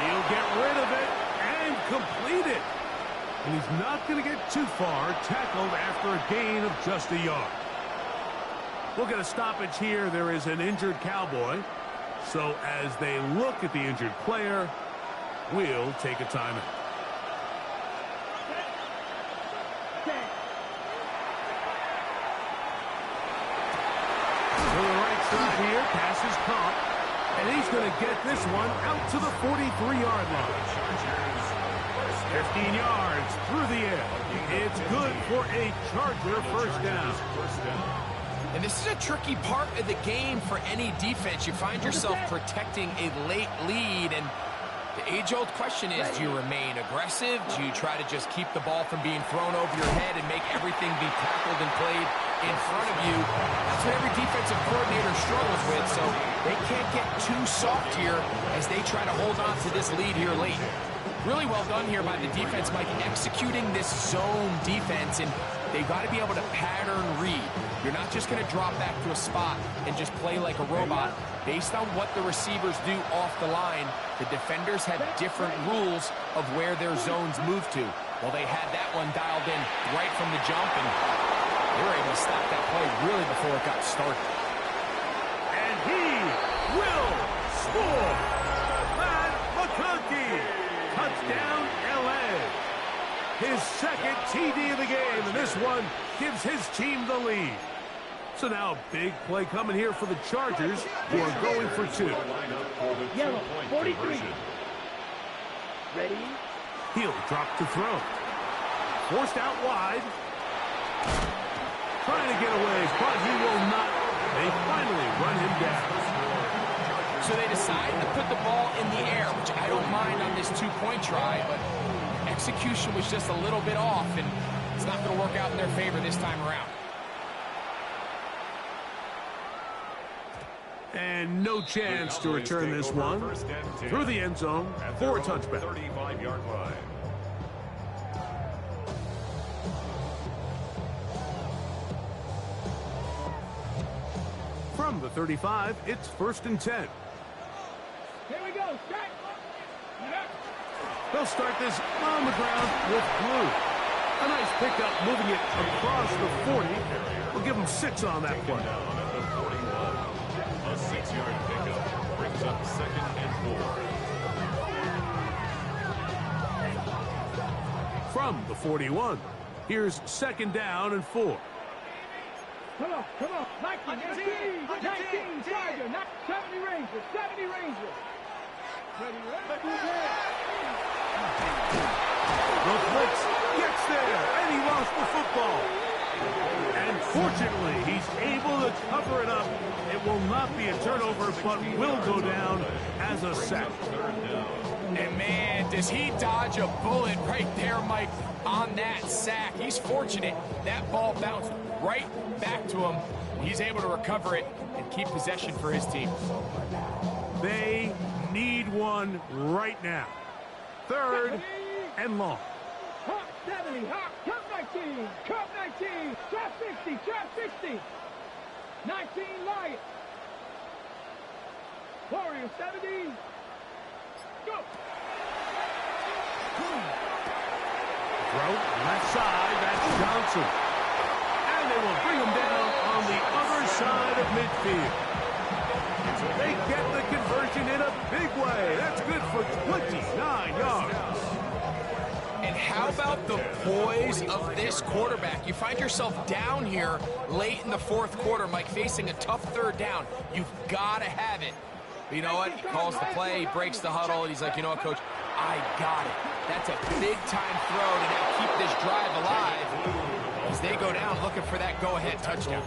He'll get rid of it and complete it. And he's not going to get too far, tackled after a gain of just a yard. We'll get a stoppage here. There is an injured Cowboy. So as they look at the injured player, we'll take a timeout. To the right side here, passes caught. And he's going to get this one out to the 43-yard line. 15 yards through the air. It's good for a Charger first down. And this is a tricky part of the game for any defense. You find yourself protecting a late lead, and the age-old question is, do you remain aggressive? Do you try to just keep the ball from being thrown over your head and make everything be tackled and played in front of you? That's what every defensive coordinator struggles with, so they can't get too soft here as they try to hold on to this lead here late. Really well done here by the defense, Mike, executing this zone defense, and they've got to be able to pattern read. You're not just going to drop back to a spot and just play like a robot. Based on what the receivers do off the line, the defenders have different rules of where their zones move to. Well, they had that one dialed in right from the jump, and they were able to stop that play really before it got started. And he will score. Matt McConkey. Touchdown, L.A. His second TD of the game, and this one gives his team the lead. So now a big play coming here for the Chargers, who are going for 2. Yellow, 43. Ready? He'll drop to throw. Forced out wide. Trying to get away, but he will not. They finally run him down. So they decide to put the ball in the air, which I don't mind on this two-point try, but execution was just a little bit off, and it's not going to work out in their favor this time around. And no chance to return this one through the end zone for a touchback. 35-yard line. From the 35, it's 1st and 10. Here we go, set. They'll start this on the ground with Blue. A nice pickup, moving it across the 40. We'll give them 6 on that play. Down at the 41. A 6-yard pickup brings up 2nd and 4. From the 41, here's 2nd down and 4. Come on, 19, Charger, 70 Rangers, 70 Rangers. Ready, The blitz gets there, and he lost the football. And fortunately, he's able to cover it up. It will not be a turnover, but will go down as a sack. And man, does he dodge a bullet right there, Mike, on that sack. He's fortunate. That ball bounced right back to him. He's able to recover it and keep possession for his team. They need one right now. 3rd and long. Hop 70, hop, cup 19, cup 19, trap 60, trap 60. 19 Lion. Warrior 70. Go. Throw, left side, that's Johnson. And they will bring him down on the other side of midfield. They get the conversion in a big way. That's good for 29 yards. And how about the poise of this quarterback? You find yourself down here late in the fourth quarter, Mike, facing a tough third down. You've got to have it. But you know what? He calls the play, he breaks the huddle, and he's like, you know what, Coach? I got it. That's a big-time throw to now keep this drive alive as they go down looking for that go-ahead touchdown.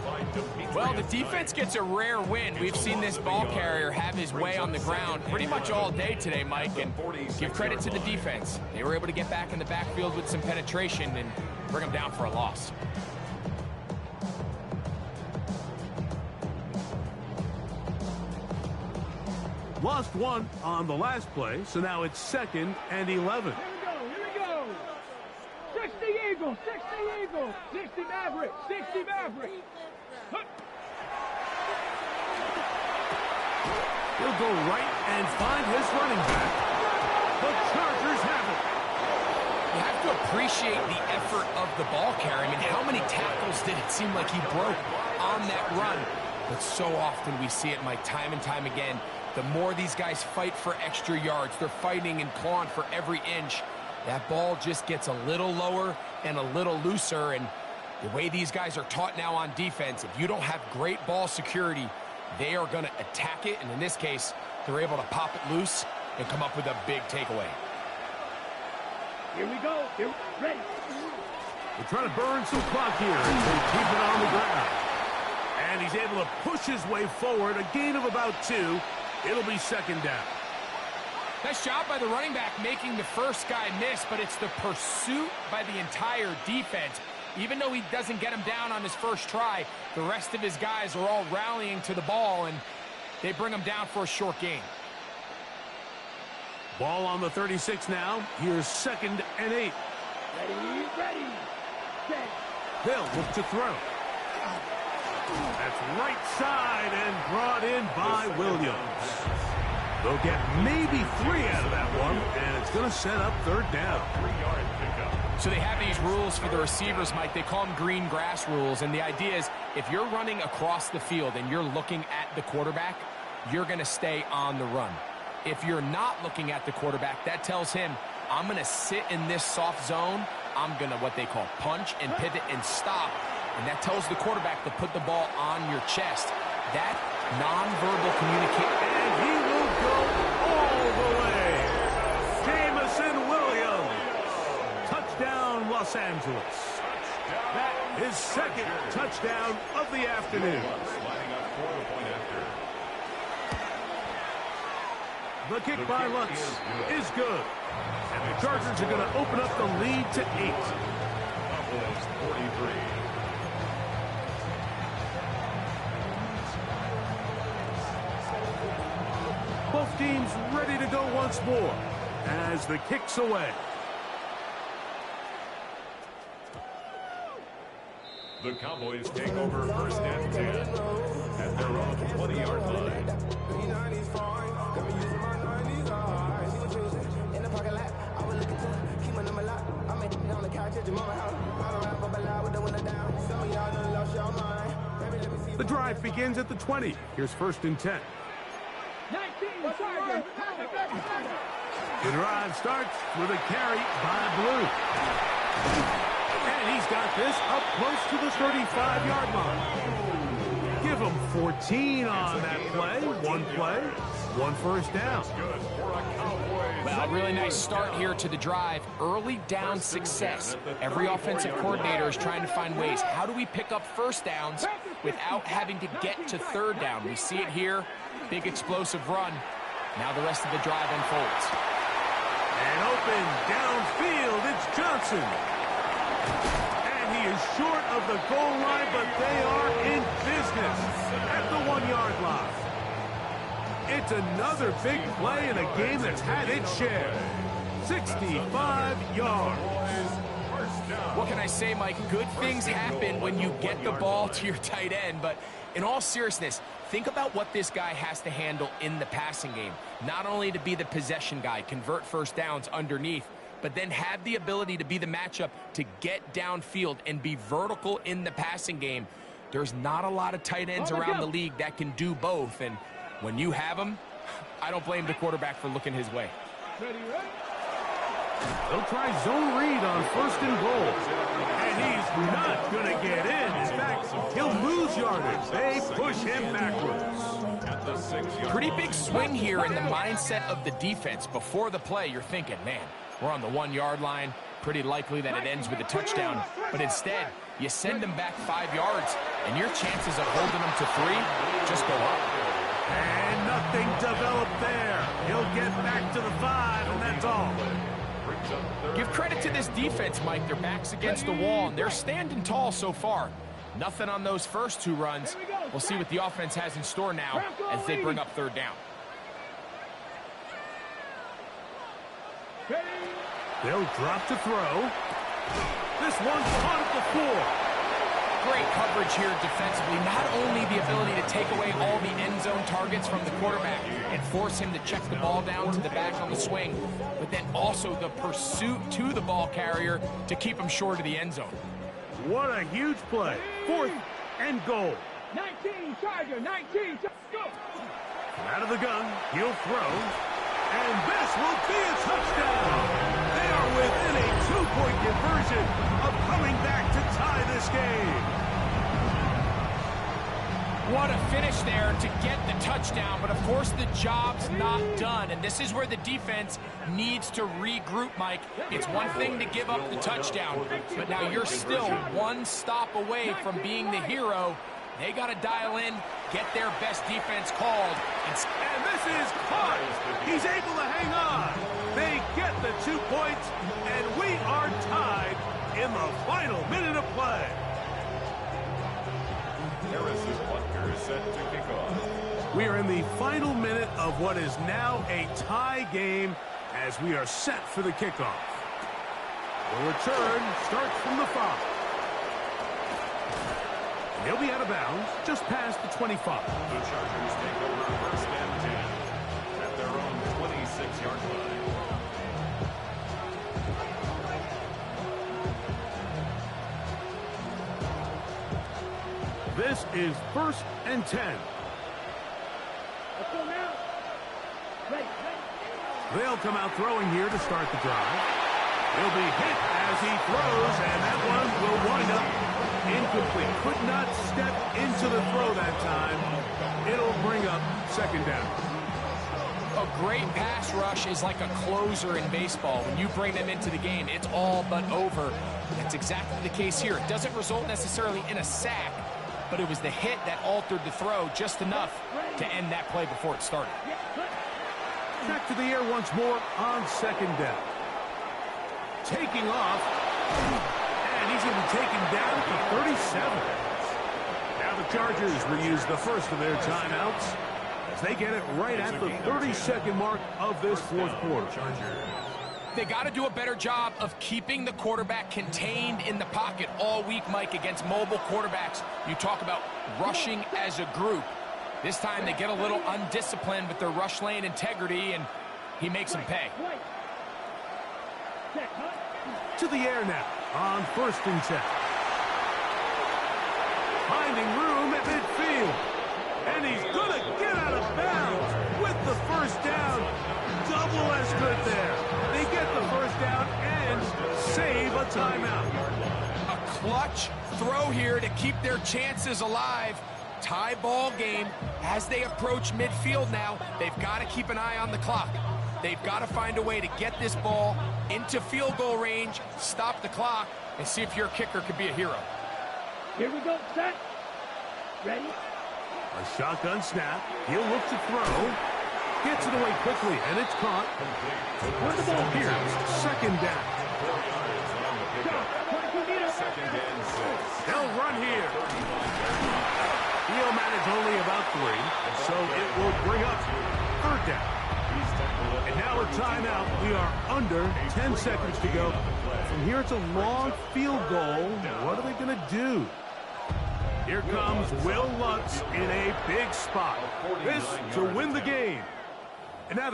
Well, the defense gets a rare win. We've seen this ball carrier have his way on the ground pretty much all day today, Mike, and give credit to the defense. They were able to get back in the backfield with some penetration and bring them down for a loss. Lost one on the last play, so now it's 2nd and 11. Here we go. 60 Eagles, 60 Eagles, 60 Maverick, 60 Maverick. He'll go right and find his running back. The Chargers have it. You have to appreciate the effort of the ball carrier. I mean, how many tackles did it seem like he broke on that run? But so often we see it, Mike, time and time again. The more these guys fight for extra yards, they're fighting and clawing for every inch. That ball just gets a little lower and a little looser. And the way these guys are taught now on defense, if you don't have great ball security, they are going to attack it. And in this case, they're able to pop it loose and come up with a big takeaway. Here we go. Ready. They're trying to burn some clock here as they keep it on the ground. And he's able to push his way forward, a gain of about 2. It'll be 2nd down. Nice job by the running back making the first guy miss, but it's the pursuit by the entire defense. Even though he doesn't get him down on his first try, the rest of his guys are all rallying to the ball, and they bring him down for a short gain. Ball on the 36 now. Here's 2nd and 8. Ready. Set. They'll look to throw. That's right side and brought in by Williams. They'll get maybe 3 out of that one, and it's going to set up 3rd down. 3-yard pickup. So they have these rules for the receivers, Mike. They call them green grass rules, and the idea is if you're running across the field and you're looking at the quarterback, you're going to stay on the run. If you're not looking at the quarterback, that tells him, I'm going to sit in this soft zone. I'm going to what they call punch and pivot and stop. And that tells the quarterback to put the ball on your chest. That nonverbal communication. And he will go all the way. Jamison Williams. Touchdown, Los Angeles. That is 2nd touchdown of the afternoon. Lining up for the point after. The kick by Lutz is good. And the Chargers are going to open up the lead to 8. Cowboys 43. Both teams ready to go once more as the kick's away. The Cowboys take over 1st and 10 at their own 20-yard line. The drive begins at the 20. Here's 1st and 10. 19 Chargers. The drive starts with a carry by Blue. And he's got this up close to the 35-yard line. Give him 14 on that play. 1 first down. Well, a really nice start here to the drive. Early down success. Every offensive coordinator is trying to find ways. How do we pick up first downs without having to get to 3rd down? We see it here. Big explosive run. Now the rest of the drive unfolds. And open downfield, it's Johnson. And he is short of the goal line, but they are in business at the 1-yard line. It's another big play in a game that's had its share. 65 yards. What can I say, Mike? Good things happen when you get the ball to your tight end, but in all seriousness, think about what this guy has to handle in the passing game. Not only to be the possession guy, convert first downs underneath, but then have the ability to be the matchup to get downfield and be vertical in the passing game. There's not a lot of tight ends around the league that can do both, and when you have them, I don't blame the quarterback for looking his way. They'll try zone read on 1st and goal. And he's not going to get in. In fact, he'll lose yardage. They push him backwards. Pretty big swing here in the mindset of the defense. Before the play, you're thinking, man, we're on the 1-yard line. Pretty likely that it ends with a touchdown. But instead, you send them back 5 yards, and your chances of holding them to 3 just go up. And nothing developed there. He'll get back to the 5, and that's all. Give credit to this defense, Mike. Their back's against the wall, and they're standing tall so far. Nothing on those first 2 runs. We'll see what the offense has in store now as they bring up 3rd down. They'll drop to throw. This one's caught at the 4. Great coverage here defensively. Not only the ability to take away all the end zone targets from the quarterback and force him to check the ball down to the back on the swing, but then also the pursuit to the ball carrier to keep him short of the end zone. What a huge play. 4th and goal. 19, Charger, 19, go! Out of the gun, he'll throw. And this will be a touchdown. They are within a 2-point conversion of coming back to tie this game. What a finish there to get the touchdown, but of course the job's not done, and this is where the defense needs to regroup, Mike. It's one thing to give up the touchdown, but now you're still 1 stop away from being the hero. They got to dial in, get their best defense called. And this is caught. He's able to hang on. They get the 2 points, and we are tied in the final minute of play. Harris's punter is set to kick off. We are in the final minute of what is now a tie game as we are set for the kickoff. The return starts from the 5. He'll be out of bounds just past the 25. The Chargers take over 1st and 10 at their own 26-yard line. This is 1st and 10. Let's go now. Ready. They'll come out throwing here to start the drive. He'll be hit as he throws, and that one will wind up incomplete. Could not step into the throw that time. It'll bring up 2nd down. A great pass rush is like a closer in baseball. When you bring them into the game, it's all but over. That's exactly the case here. It doesn't result necessarily in a sack, but it was the hit that altered the throw just enough to end that play before it started. Back to the air once more on 2nd down. Taking off, and he's going to be taken down to 37. Now the Chargers reuse the first of their timeouts as they get it right at the 32nd mark of this 4th quarter. They got to do a better job of keeping the quarterback contained in the pocket all week, Mike, against mobile quarterbacks. You talk about rushing as a group. This time they get a little undisciplined with their rush lane integrity, and he makes them pay. To the air now on 1st and 10. Finding room at midfield. And he's going to get out of bounds with the 1st down. Double as good there. They get the 1st down and save a timeout. A clutch throw here to keep their chances alive. Tie ball game as they approach midfield now. They've got to keep an eye on the clock. They've got to find a way to get this ball into field goal range, stop the clock, and see if your kicker could be a hero. Here we go, set. Ready? A shotgun snap. He'll look to throw. Gets it away quickly, and it's caught. Where's the ball here? 2nd down. 2nd and 6. They'll run here. He'll manage only about 3, so it will bring up 3rd down. And now our timeout. We are under 10 seconds to go. From here, it's a long field goal. What are they going to do? Here comes Will Lutz in a big spot. This to win the game. And now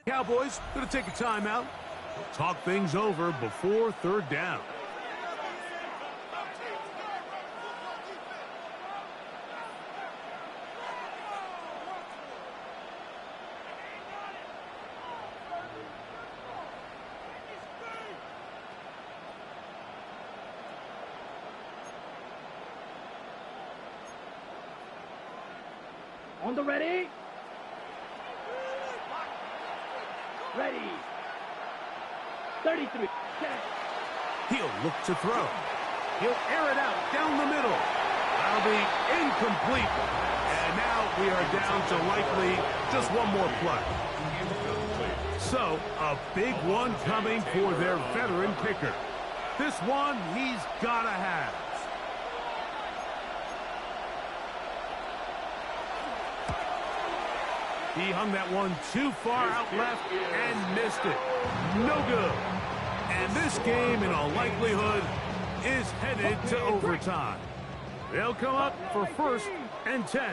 Cowboys going to take a timeout. Talk things over before third down. On the ready. Ready. 33. He'll look to throw. He'll air it out down the middle. That'll be incomplete. And now we are down to likely just one more play. So, a big one coming for their veteran kicker. This one he's got to have. He hung that one too far out left and missed it. No good. And this game, in all likelihood, is headed to overtime. They'll come up for first and 10.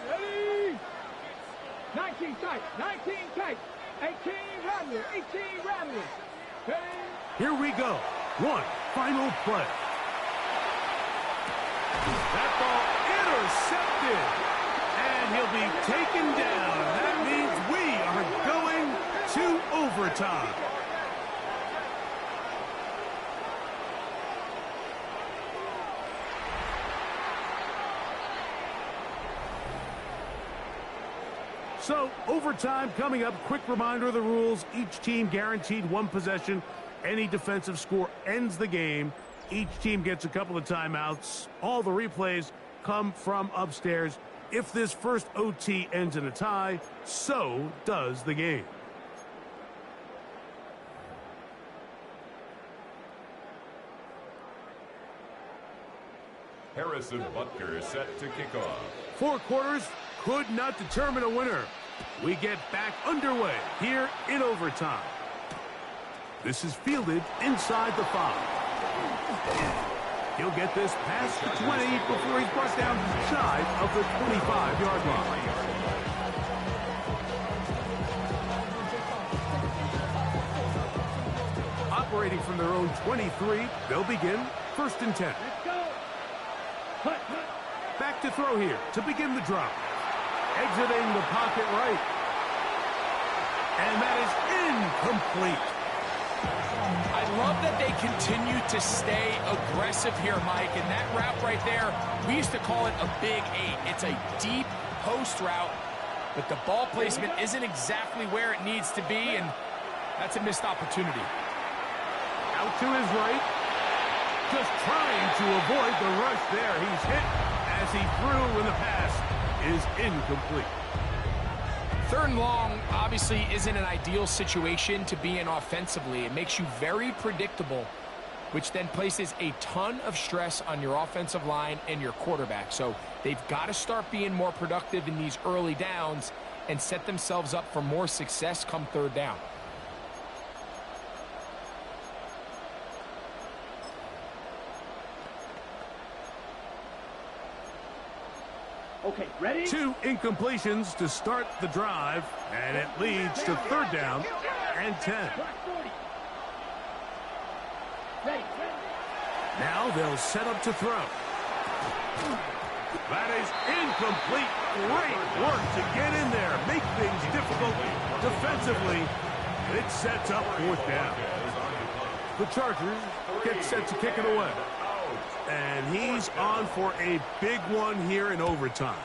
Ready. 19 tight. 19 tight. 18 Rattler. 18 Rattler. Here we go. One final play. That ball intercepted. And he'll be taken down. That means we are going to overtime. So, overtime coming up. Quick reminder of the rules. Each team guaranteed one possession. Any defensive score ends the game. Each team gets a couple of timeouts. All the replays come from upstairs. If this first OT ends in a tie, so does the game. Harrison Butker set to kick off. 4 quarters could not determine a winner. We get back underway here in overtime. This is fielded inside the 5. He'll get this past the 20 before he's brought down shy of the 25-yard line. Operating from their own 23, they'll begin first and 10. Let's go. Back to throw here to begin the drop. Exiting the pocket right. And that is incomplete. I love that they continue to stay aggressive here, Mike. And that route right there, we used to call it a big 8. It's a deep post route, but the ball placement isn't exactly where it needs to be, and that's a missed opportunity. Out to his right. Just trying to avoid the rush there. He's hit as he threw, and the pass is incomplete. Third and long obviously isn't an ideal situation to be in offensively. It makes you very predictable, which then places a ton of stress on your offensive line and your quarterback. So they've got to start being more productive in these early downs and set themselves up for more success come third down. Okay, ready? 2 incompletions to start the drive, and it leads to third down and 10. Ready. Now they'll set up to throw. That is incomplete. Great work to get in there, make things difficult defensively. It sets up fourth down. The Chargers get set to kick it away. And he's on for a big one here in overtime.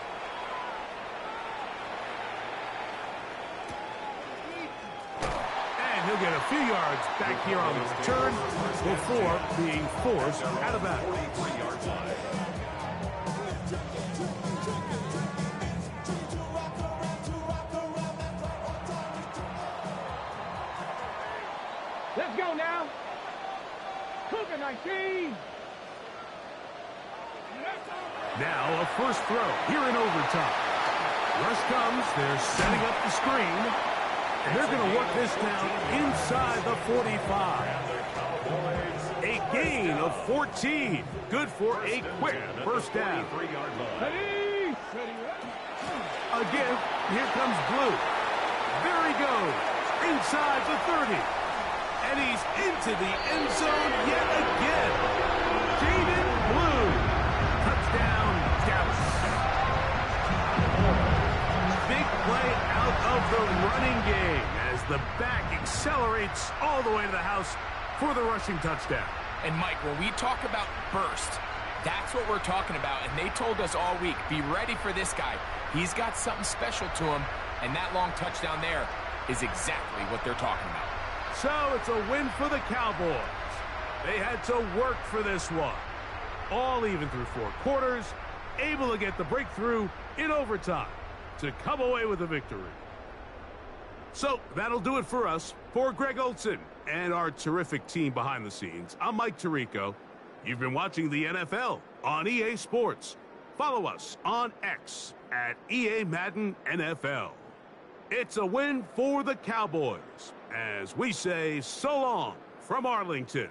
And he'll get a few yards back here on the return before being forced out of bounds. Let's go now. Cougar 19. Now a first throw here in overtime. Rush comes. They're setting up the screen. And they're going to work this down inside the 45. A gain of 14. Good for a quick first down. Ready? Again, here comes Blue. There he goes. Inside the 30. And he's into the end zone yet again. Jaden Blue. Touchdown, Dallas. Big play out of the running game as the back accelerates all the way to the house for the rushing touchdown. And Mike, when we talk about burst, that's what we're talking about. And they told us all week, be ready for this guy. He's got something special to him. And that long touchdown there is exactly what they're talking about. So it's a win for the Cowboys. They had to work for this one. All even through 4 quarters, able to get the breakthrough in overtime to come away with a victory. So that'll do it for us. For Greg Olson and our terrific team behind the scenes, I'm Mike Tirico. You've been watching the NFL on EA Sports. Follow us on X at EA Madden NFL. It's a win for the Cowboys as we say so long from Arlington.